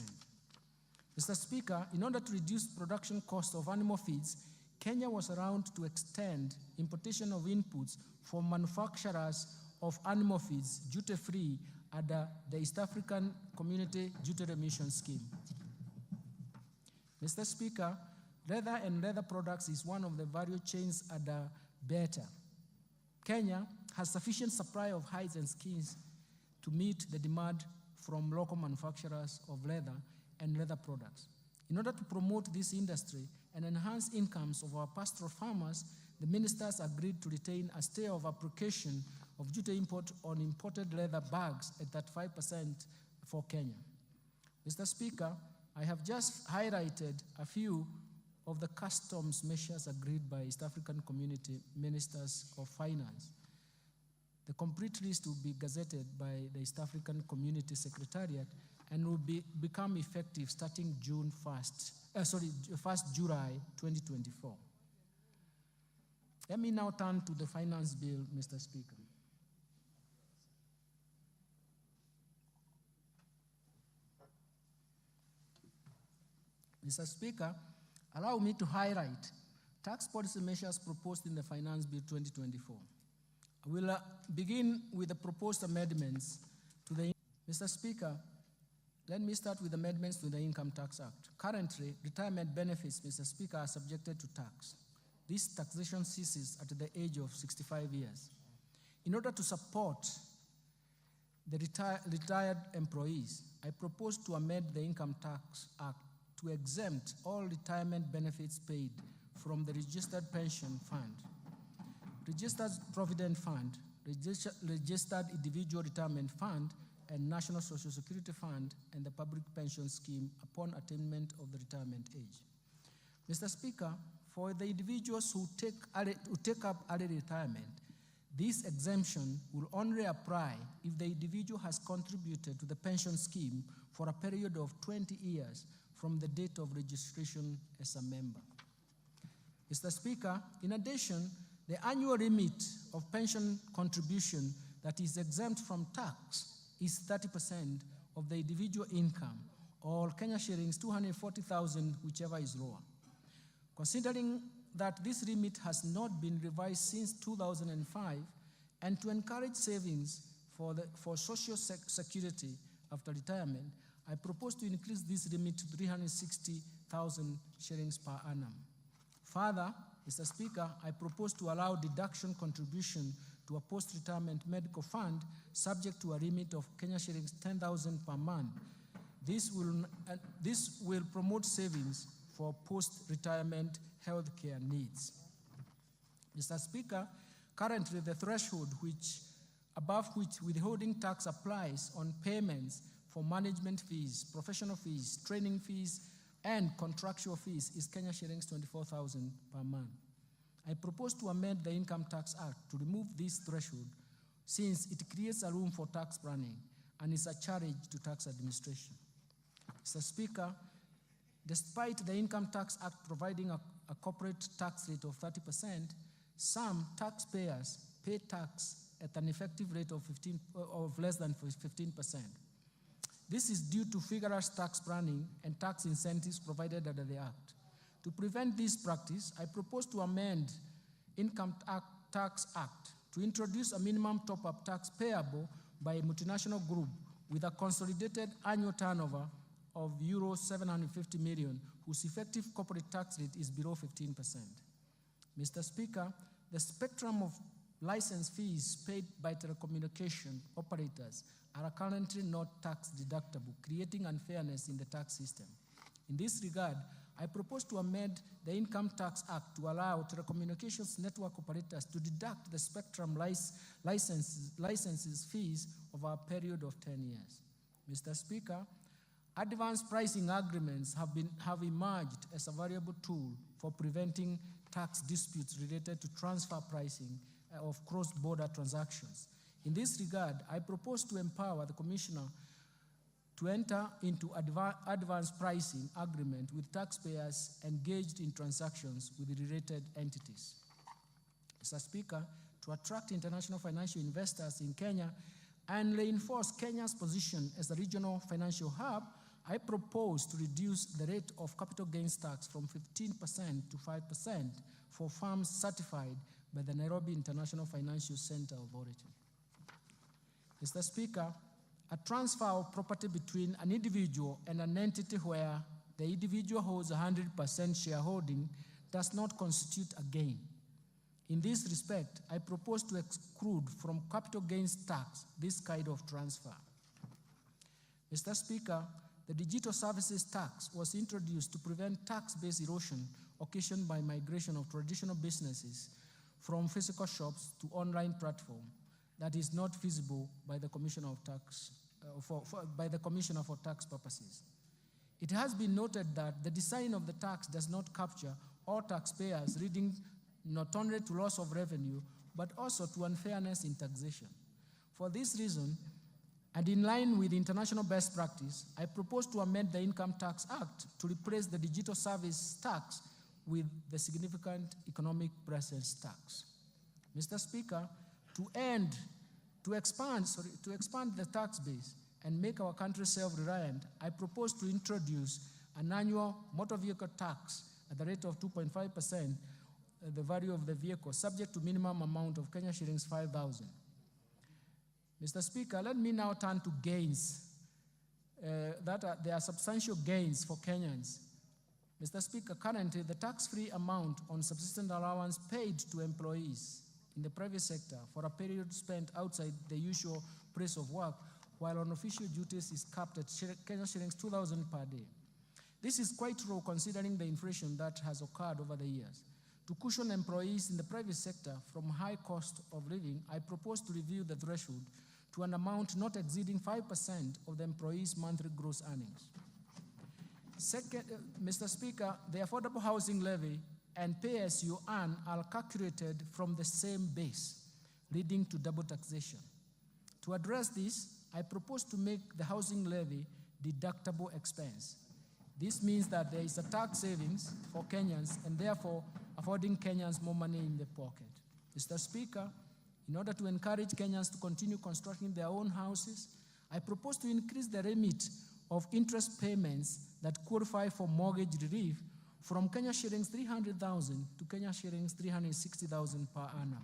Speaker 1: Mr. Speaker, in order to reduce production costs of animal feeds, Kenya was allowed to extend importation of inputs from manufacturers of animal feeds duty-free under the East African Community Duty Remission Scheme. Mr. Speaker, leather and leather products is one of the value chains under BETA. Kenya has sufficient supply of hides and skins to meet the demand from local manufacturers of leather and leather products. In order to promote this industry and enhance incomes of our pastoral farmers, the ministers agreed to retain a stay of application of duty import on imported leather bags at 35% for Kenya. Mr. Speaker, I have just highlighted a few of the customs measures agreed by East African Community Ministers of Finance. The complete list will be gazetted by the East African Community Secretariat and will become effective starting June 1st July 2024. Let me now turn to the finance bill, Mr. Speaker. Mr. Speaker, allow me to highlight tax policy measures proposed in the Finance Bill 2024. I will begin with the proposed amendments to the... Mr. Speaker, let me start with amendments to the Income Tax Act. Currently, retirement benefits, Mr. Speaker, are subjected to tax. This taxation ceases at the age of 65 years. In order to support the retired employees, I propose to amend the Income Tax Act to exempt all retirement benefits paid from the Registered Pension Fund, Registered Provident Fund, Registered Individual Retirement Fund, and National Social Security Fund and the Public Pension Scheme upon attainment of the retirement age. Mr. Speaker, for the individuals who take up early retirement, this exemption will only apply if the individual has contributed to the pension scheme for a period of 20 years from the date of registration as a member. Mr. Speaker, in addition, the annual limit of pension contribution that is exempt from tax is 30% of the individual income, or Kenya shillings 240,000, whichever is lower. Considering that this limit has not been revised since 2005, and to encourage savings for social security after retirement, I propose to increase this limit to 360,000 shillings per annum. Further, Mr. Speaker, I propose to allow deduction contribution to a post-retirement medical fund subject to a limit of Kenya shillings 10,000 per month. This will promote savings for post-retirement healthcare needs. Mr. Speaker, currently the threshold above which withholding tax applies on payments for management fees, professional fees, training fees, and contractual fees is Kenya shillings 24,000 per month. I propose to amend the Income Tax Act to remove this threshold since it creates a room for tax planning and is a challenge to tax administration. Mr. Speaker, despite the Income Tax Act providing a corporate tax rate of 30%, some taxpayers pay tax at an effective rate of less than 15%. This is due to vigorous tax planning and tax incentives provided under the Act. To prevent this practice, I propose to amend Income Tax Act to introduce a minimum top-up tax payable by a multinational group with a consolidated annual turnover of euro 750 million, whose effective corporate tax rate is below 15%. Mr. Speaker, the spectrum of license fees paid by telecommunication operators are currently not tax deductible, creating unfairness in the tax system. In this regard, I propose to amend the Income Tax Act to allow telecommunications network operators to deduct the spectrum licenses fees over a period of 10 years. Mr. Speaker, advanced pricing agreements have emerged as a valuable tool for preventing tax disputes related to transfer pricing of cross-border transactions. In this regard, I propose to empower the Commissioner to enter into advanced pricing agreement with taxpayers engaged in transactions with related entities. Mr. Speaker, to attract international financial investors in Kenya and reinforce Kenya's position as a regional financial hub, I propose to reduce the rate of capital gains tax from 15% to 5% for firms certified by the Nairobi International Financial Center Authority. Mr. Speaker, a transfer of property between an individual and an entity where the individual holds 100% shareholding does not constitute a gain. In this respect, I propose to exclude from capital gains tax this kind of transfer. Mr. Speaker, the Digital Services Tax was introduced to prevent tax-based erosion occasioned by migration of traditional businesses from physical shops to online platform that is not feasible by the Commissioner of Tax, by the Commissioner for Tax purposes. It has been noted that the design of the tax does not capture all taxpayers, leading not only to loss of revenue, but also to unfairness in taxation. For this reason, and in line with international best practice, I propose to amend the Income Tax Act to replace the Digital Service Tax with the Significant Economic Presence Tax. Mr. Speaker, to expand the tax base and make our country self-reliant, I propose to introduce an annual motor vehicle tax at the rate of 2.5%, the value of the vehicle, subject to minimum amount of Kenya shillings 5,000. Mr. Speaker, let me now turn to gains. There are substantial gains for Kenyans. Mr. Speaker, currently the tax-free amount on subsistence allowance paid to employees in the private sector for a period spent outside the usual place of work while on official duties is capped at Kenya shillings 2,000 per day. This is quite low considering the inflation that has occurred over the years. To cushion employees in the private sector from high cost of living, I propose to review the threshold to an amount not exceeding 5% of the employee's monthly gross earnings. Second, Mr. Speaker, the Affordable Housing Levy and Pay As You Earn are calculated from the same base, leading to double taxation. To address this, I propose to make the housing levy deductible expense. This means that there is a tax savings for Kenyans and therefore affording Kenyans more money in the pocket. Mr. Speaker, in order to encourage Kenyans to continue constructing their own houses, I propose to increase the limit of interest payments that qualify for mortgage relief from Kenya shillings 300,000 to Kenya shillings 360,000 per annum.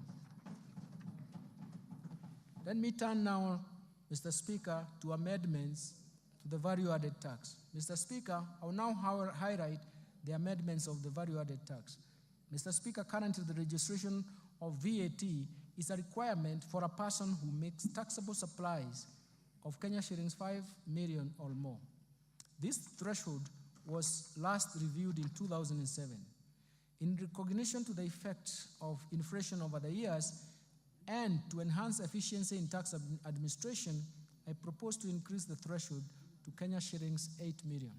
Speaker 1: Let me turn now, Mr. Speaker, to amendments to the value-added tax. Mr. Speaker, I will now highlight the amendments of the value-added tax. Mr. Speaker, currently the registration of VAT is a requirement for a person who makes taxable supplies of Kenya shillings 5 million or more. This threshold was last reviewed in 2007. In recognition to the effect of inflation over the years and to enhance efficiency in tax administration, I propose to increase the threshold to Kenya shillings 8 million.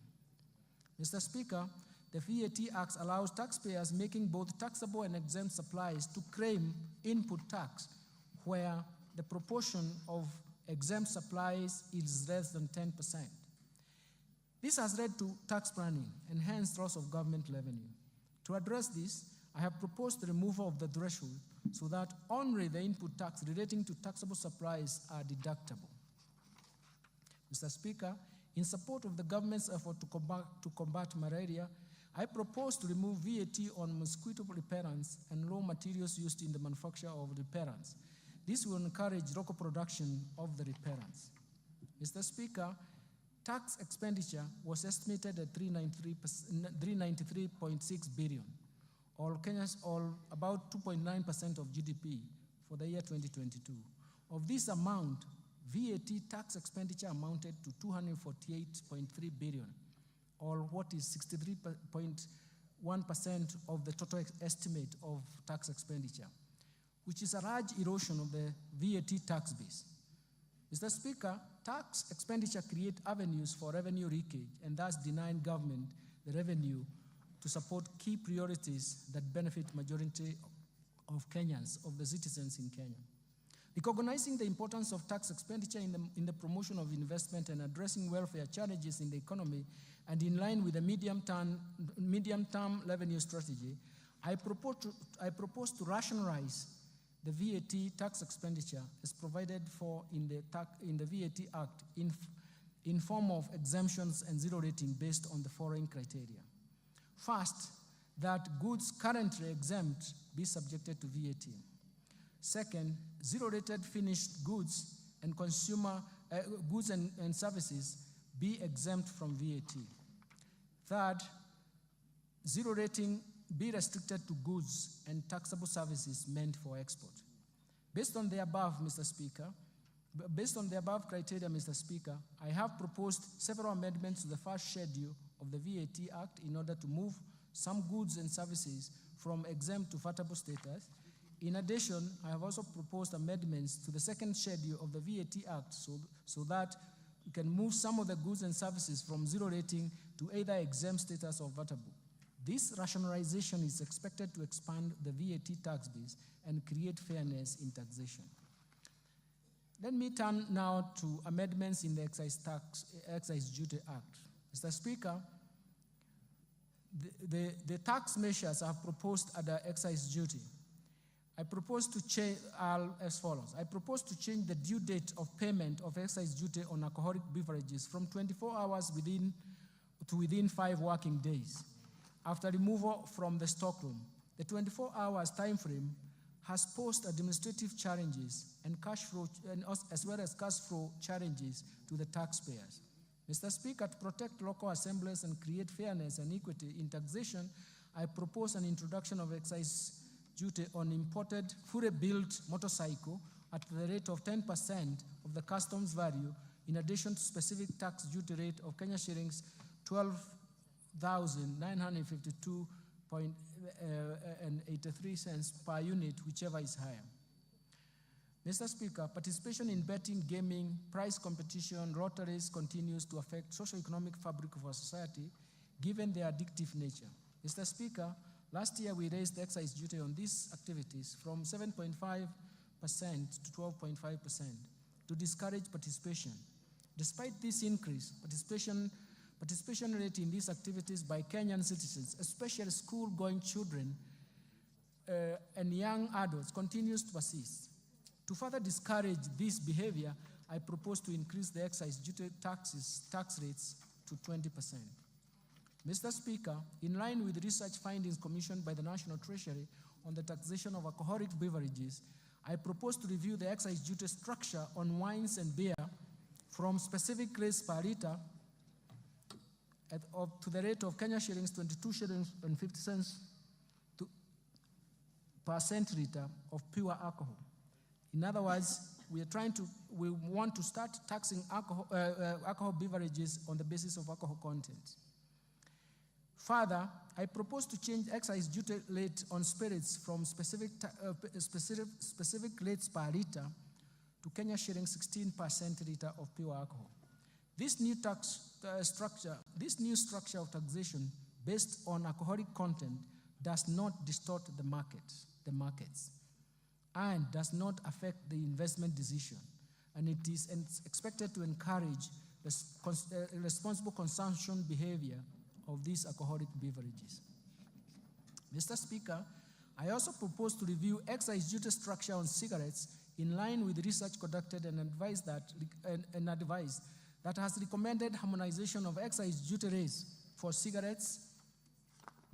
Speaker 1: Mr. Speaker, the VAT Act allows taxpayers making both taxable and exempt supplies to claim input tax where the proportion of exempt supplies is less than 10%. This has led to tax planning and hence loss of government revenue. To address this, I have proposed the removal of the threshold so that only the input tax relating to taxable supplies are deductible. Mr. Speaker, in support of the government's effort to combat malaria, I propose to remove VAT on mosquito repellents and raw materials used in the manufacture of repellents. This will encourage local production of the repellents. Mr. Speaker, tax expenditure was estimated at 393.6 billion, or about 2.9% of GDP for the year 2022. Of this amount, VAT tax expenditure amounted to 248.3 billion, or what is 63.1% of the total estimate of tax expenditure, which is a large erosion of the VAT tax base. Mr. Speaker, tax expenditure create avenues for revenue leakage and thus deny government the revenue to support key priorities that benefit majority of Kenyans, of the citizens in Kenya. Recognizing the importance of tax expenditure in the promotion of investment and addressing welfare challenges in the economy, and in line with the medium-term revenue strategy, I propose to rationalize the VAT tax expenditure as provided for in the VAT Act in form of exemptions and zero rating based on the following criteria. First, that goods currently exempt be subjected to VAT. Second, zero-rated finished goods and consumer goods and services be exempt from VAT. Third, zero rating be restricted to goods and taxable services meant for export. Based on the above, Mr. Speaker, based on the above criteria, Mr. Speaker, I have proposed several amendments to the first schedule of the VAT Act in order to move some goods and services from exempt to vatable status. In addition, I have also proposed amendments to the second schedule of the VAT Act so that we can move some of the goods and services from zero rating to either exempt status or vatable. This rationalization is expected to expand the VAT tax base and create fairness in taxation. Let me turn now to amendments in the Excise Duty Act. Mr. Speaker, the tax measures I have proposed under excise duty, I propose to change as follows. I propose to change the due date of payment of excise duty on alcoholic beverages from 24 hours within 5 working days after removal from the stockroom. The 24 hours time frame has posed administrative challenges and cash flow, as well as cash flow challenges to the taxpayers. Mr. Speaker, to protect local assemblies and create fairness and equity in taxation, I propose an introduction of excise duty on imported, fully built motorcycle at the rate of 10% of the customs value, in addition to specific tax duty rate of Kenya shillings 12,952.83 cents per unit, whichever is higher. Mr. Speaker, participation in betting, gaming, prize competition, lotteries continues to affect socio-economic fabric of our society, given their addictive nature. Mr. Speaker, last year we raised the excise duty on these activities from 7.5% to 12.5% to discourage participation. Despite this increase, participation rate in these activities by Kenyan citizens, especially school-going children and young adults, continues to persist. To further discourage this behavior, I propose to increase the excise duty tax rates to 20%. Mr. Speaker, in line with research findings commissioned by the National Treasury on the taxation of alcoholic beverages, I propose to review the excise duty structure on wines and beer from specific rates per litre to the rate of Kenya shillings 22 shillings and 50 cents per centiliter of pure alcohol. In other words, we want to start taxing alcohol beverages on the basis of alcohol content. Further, I propose to change excise duty rate on spirits from specific rates per litre to Kenya shilling 16 per centiliter of pure alcohol. This new structure of taxation based on alcoholic content does not distort the markets, and does not affect the investment decision, and it is expected to encourage responsible consumption behavior of these alcoholic beverages. Mr. Speaker, I also propose to review excise duty structure on cigarettes in line with research conducted and advised that has recommended harmonization of excise duty rates for cigarettes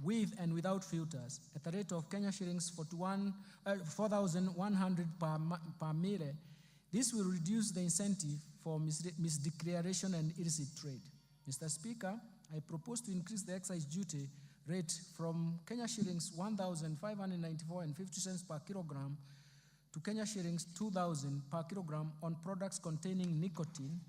Speaker 1: with and without filters at the rate of Kenya shillings 4,100 per mile. This will reduce the incentive for misdeclaration and illicit trade. Mr. Speaker, I propose to increase the excise duty rate from Kenya shillings 1,594.50 per kilogram to Kenya shillings 2,000 per kilogram on products containing nicotine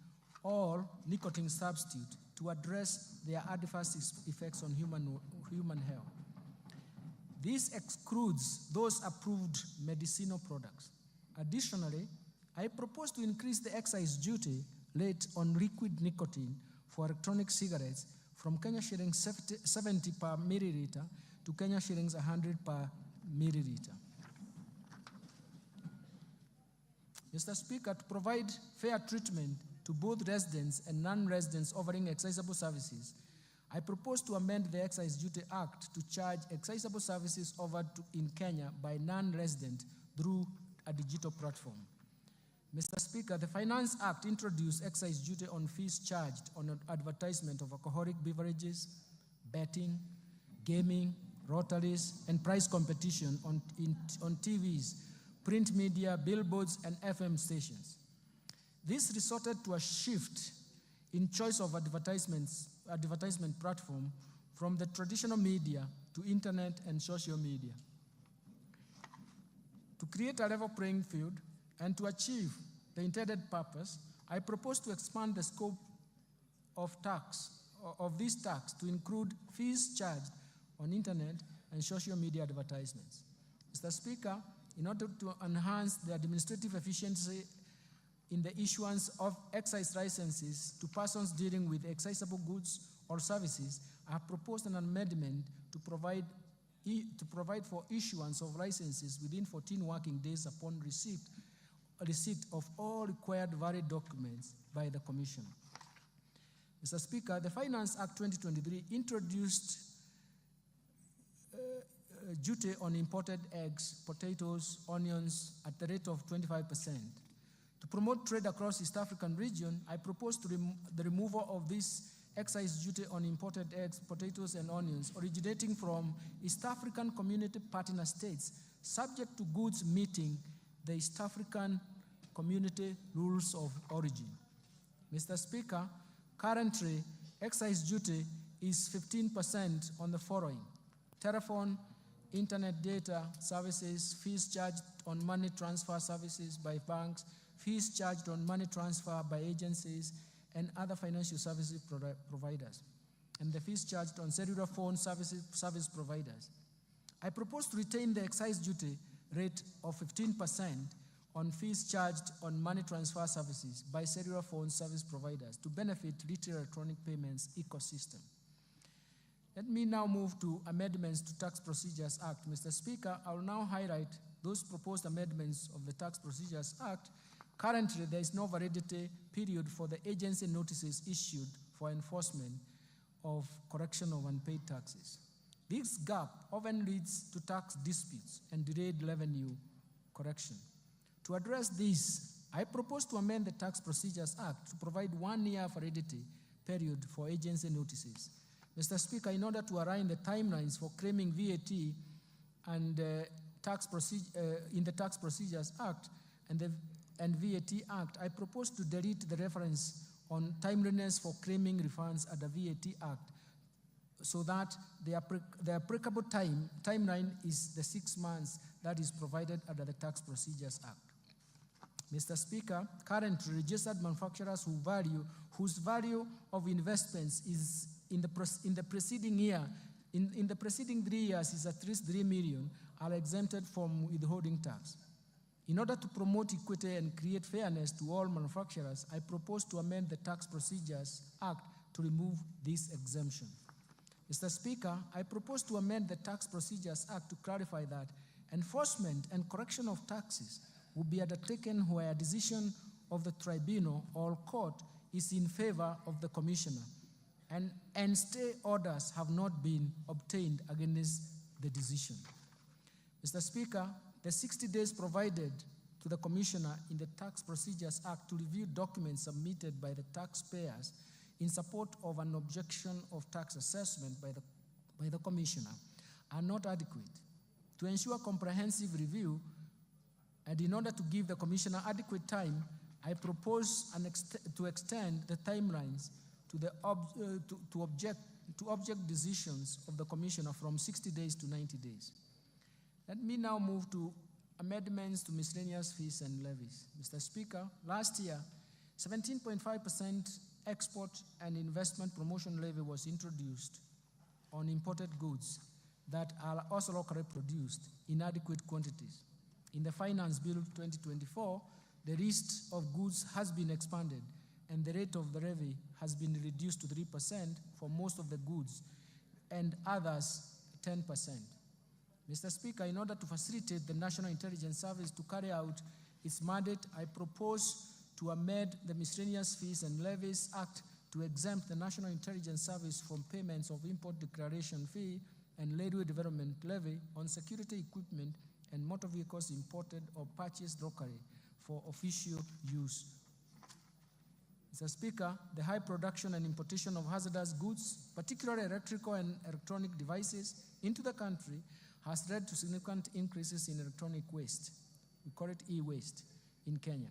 Speaker 1: or nicotine substitute to address their adverse effects on human health. This excludes those approved medicinal products. Additionally, I propose to increase the excise duty rate on liquid nicotine for electronic cigarettes from Kenya shillings 70 per milliliter to Kenya shillings 100 per milliliter. Mr. Speaker, to provide fair treatment to both residents and non-residents offering excisable services, I propose to amend the Excise Duty Act to charge excisable services offered in Kenya by non-residents through a digital platform. Mr. Speaker, the Finance Act introduced excise duty on fees charged on advertisement of alcoholic beverages, betting, gaming, lotteries, and prize competition on TVs, print media, billboards, and FM stations. This resulted to a shift in choice of advertisement platform from the traditional media to internet and social media. To create a level playing field and to achieve the intended purpose, I propose to expand the scope of this tax to include fees charged on internet and social media advertisements. Mr. Speaker, in order to enhance the administrative efficiency in the issuance of excise licenses to persons dealing with excisable goods or services, I have proposed an amendment to provide for issuance of licenses within 14 working days upon receipt of all required valid documents by the Commission. Mr. Speaker, the Finance Act 2023 introduced duty on imported eggs, potatoes, onions at the rate of 25%. To promote trade across East African region, I propose the removal of this excise duty on imported eggs, potatoes, and onions originating from East African Community Partner States, subject to goods meeting the East African Community Rules of Origin. Mr. Speaker, currently, excise duty is 15% on the following: telephone, internet data services, fees charged on money transfer services by banks, fees charged on money transfer by agencies and other financial services providers, and the fees charged on cellular phone service providers. I propose to retain the excise duty rate of 15% on fees charged on money transfer services by cellular phone service providers to benefit retail electronic payments ecosystem. Let me now move to amendments to Tax Procedures Act. Mr. Speaker, I will now highlight those proposed amendments of the Tax Procedures Act. Currently, there is no validity period for the agency notices issued for enforcement of correction of unpaid taxes. This gap often leads to tax disputes and delayed revenue correction. To address this, I propose to amend the Tax Procedures Act to provide 1 year validity period for agency notices. Mr. Speaker, in order to align the timelines for claiming VAT and in the Tax Procedures Act and VAT Act, I propose to delete the reference on timeliness for claiming refunds at the VAT Act so that the applicable timeline is the 6 months that is provided under the Tax Procedures Act. Mr. Speaker, currently registered manufacturers whose value of investments is in the preceding 3 years is at least 3 million are exempted from withholding tax. In order to promote equity and create fairness to all manufacturers, I propose to amend the Tax Procedures Act to remove this exemption. Mr. Speaker, I propose to amend the Tax Procedures Act to clarify that enforcement and correction of taxes will be undertaken where a decision of the tribunal or court is in favor of the commissioner, and stay orders have not been obtained against the decision. Mr. Speaker, the 60 days provided to the Commissioner in the Tax Procedures Act to review documents submitted by the taxpayers in support of an objection of tax assessment by the Commissioner are not adequate. To ensure comprehensive review, and in order to give the Commissioner adequate time, I propose to extend the timelines to object decisions of the Commissioner from 60 days to 90 days. Let me now move to amendments to miscellaneous fees and levies. Mr. Speaker, last year, 17.5% export and investment promotion levy was introduced on imported goods that are also locally produced in adequate quantities. In the Finance Bill 2024, the list of goods has been expanded and the rate of the levy has been reduced to 3% for most of the goods and others 10%. Mr. Speaker, in order to facilitate the National Intelligence Service to carry out its mandate, I propose to amend the Miscellaneous Fees and Levies Act to exempt the National Intelligence Service from payments of import declaration fee and railway development levy on security equipment and motor vehicles imported or purchased locally for official use. Mr. Speaker, the high production and importation of hazardous goods, particularly electrical and electronic devices, into the country has led to significant increases in electronic waste. We call it e-waste in Kenya.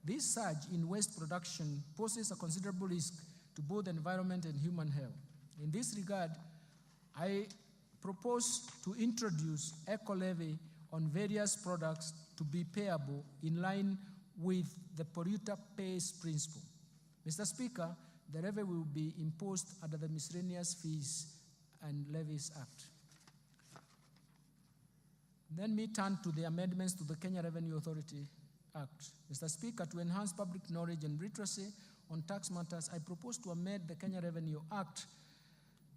Speaker 1: This surge in waste production poses a considerable risk to both the environment and human health. In this regard, I propose to introduce eco-levy on various products to be payable in line with the polluter pays principle. Mr. Speaker, the levy will be imposed under the Miscellaneous Fees and Levies Act. Then we turn to the amendments to the Kenya Revenue Authority Act. Mr. Speaker, to enhance public knowledge and literacy on tax matters, I propose to amend the Kenya Revenue Act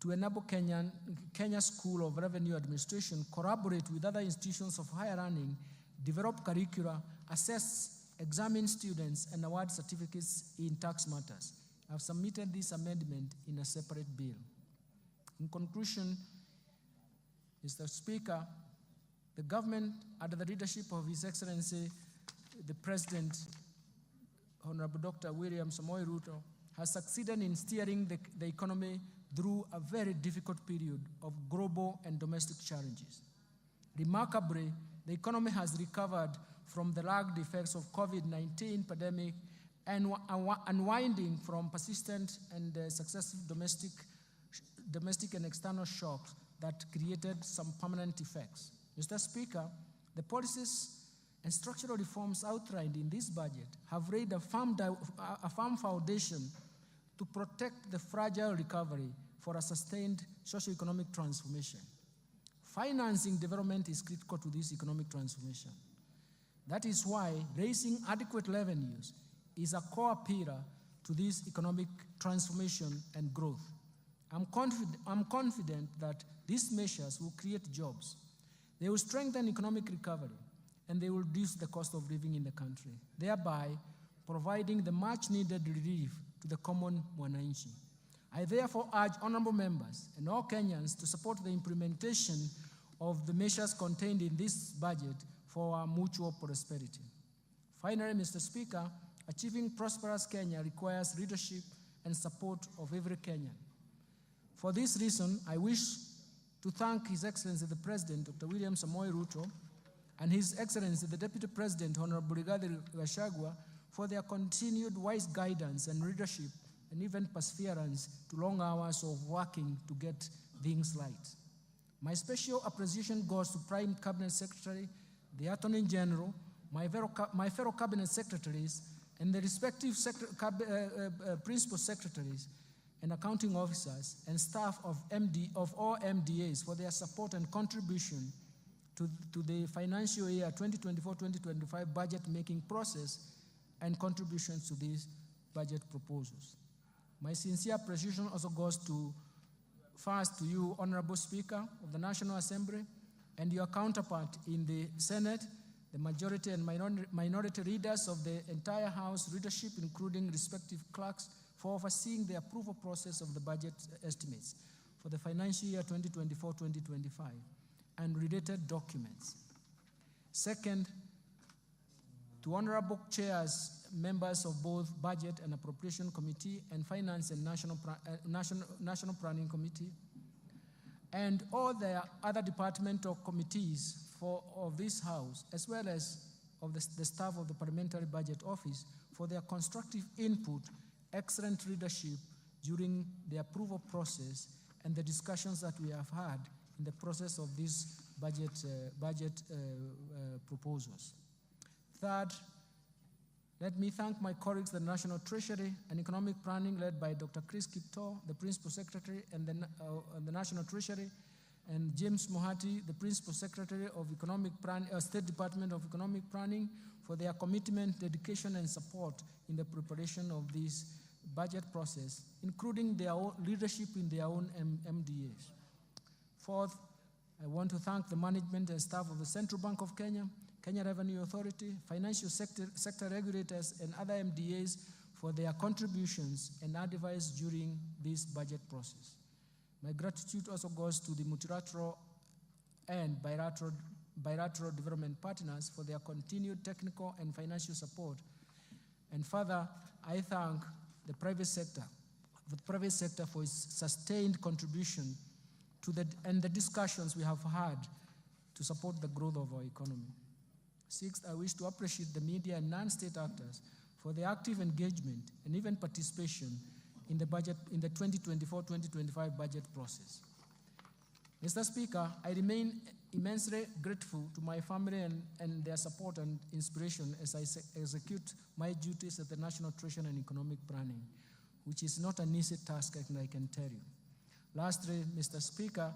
Speaker 1: to enable Kenya School of Revenue Administration collaborate with other institutions of higher learning, develop curricula, assess, examine students, and award certificates in tax matters. I've submitted this amendment in a separate bill. In conclusion, Mr. Speaker, the government, under the leadership of His Excellency, the President, Honorable Dr. William Samoei Ruto, has succeeded in steering the economy through a very difficult period of global and domestic challenges. Remarkably, the economy has recovered from the lagged effects of COVID-19 pandemic and unwinding from persistent and successive domestic and external shocks that created some permanent effects. Mr. Speaker, the policies and structural reforms outlined in this budget have laid a firm foundation to protect the fragile recovery for a sustained socio-economic transformation. Financing development is critical to this economic transformation. That is why raising adequate revenues is a core pillar to this economic transformation and growth. I'm confident that these measures will create jobs. They will strengthen economic recovery, and they will reduce the cost of living in the country, thereby providing the much-needed relief to the common mwananchi. I therefore urge honorable members and all Kenyans to support the implementation of the measures contained in this budget for our mutual prosperity. Finally, Mr. Speaker, achieving prosperous Kenya requires leadership and support of every Kenyan. For this reason, I wish to thank His Excellency the President, Dr. William Samoei Ruto, and His Excellency the Deputy President, Honorable Rigathi Gachagua, for their continued wise guidance and leadership and even perseverance to long hours of working to get things right. My special appreciation goes to Prime Cabinet Secretary, the Attorney General, my fellow Cabinet Secretaries, and the respective Principal Secretaries and accounting officers and staff of all MDAs for their support and contribution to the financial year 2024-2025 budget-making process and contributions to these budget proposals. My sincere appreciation also goes first to you, Honorable Speaker of the National Assembly, and your counterpart in the Senate, the majority and minority leaders of the entire House leadership, including respective clerks, for overseeing the approval process of the budget estimates for the financial year 2024-2025 and related documents. Second, to honorable chairs, members of both Budget and Appropriation Committee and Finance and National Planning Committee, and all the other departmental committees of this House, as well as of the staff of the Parliamentary Budget Office, for their constructive input, excellent leadership during the approval process, and the discussions that we have had in the process of these budget proposals. Third, let me thank my colleagues, the National Treasury and Economic Planning, led by Dr. Chris Kipto, the Principal Secretary and the National Treasury, and James Mohati, the Principal Secretary of State Department of Economic Planning, for their commitment, dedication, and support in the preparation of this budget process, including their own leadership in their own MDAs. Fourth, I want to thank the management and staff of the Central Bank of Kenya, Kenya Revenue Authority, financial sector regulators, and other MDAs for their contributions and advice during this budget process. My gratitude also goes to the multilateral and bilateral development partners for their continued technical and financial support. And further, I thank the private sector for its sustained contribution to the discussions we have had to support the growth of our economy. Sixth, I wish to appreciate the media and non-state actors for their active engagement and even participation in the 2024-2025 budget process. Mr. Speaker, I remain immensely grateful to my family and their support and inspiration as I execute my duties at the National Treasury and Economic Planning, which is not an easy task, I can tell you. Lastly, Mr. Speaker,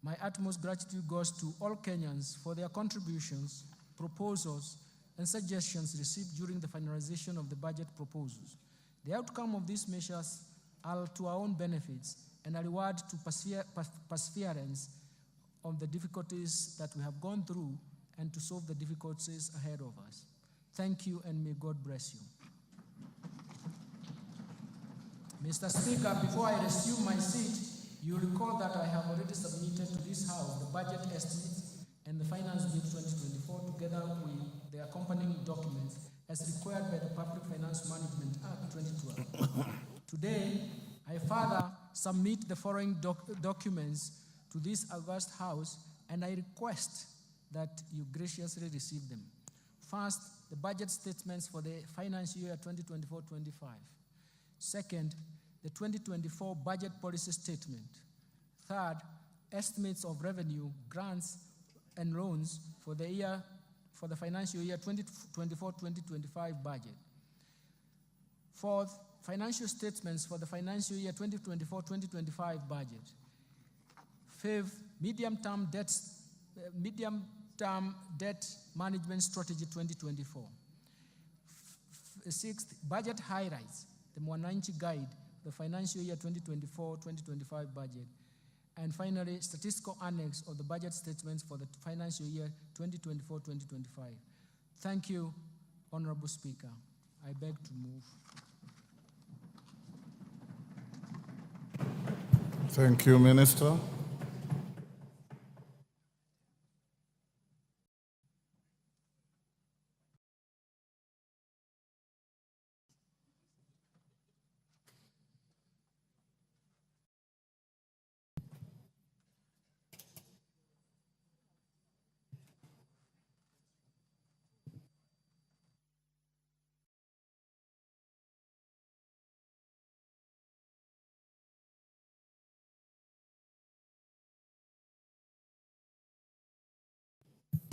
Speaker 1: my utmost gratitude goes to all Kenyans for their contributions, proposals, and suggestions received during the finalization of the budget proposals. The outcome of these measures are to our own benefits and a reward to perseverance on the difficulties that we have gone through and to solve the difficulties ahead of us. Thank you, and may God bless you. Mr. Speaker, before I resume my seat, you recall that I have already submitted to this House the budget estimates and the Finance Bill 2024 together with the accompanying documents as required by the Public Finance Management Act 2012. Today, I further submit the following documents to this august House, and I request that you graciously receive them. First, the budget statements for the financial year 2024-25. Second, the 2024 budget policy statement. Third, estimates of revenue, grants, and loans for the financial year 2024-2025 budget. Fourth, financial statements for the financial year 2024-2025 budget. Fifth, medium-term debt management strategy 2024. Sixth, budget highlights, the Mwananchi Guide, the financial year 2024-2025 budget. And finally, statistical annex of the budget statements for the financial year 2024-2025. Thank you, Honorable Speaker. I beg to move.
Speaker 3: Thank you, Minister.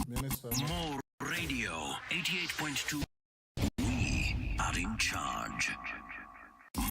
Speaker 3: Minister.
Speaker 4: More Radio 88.2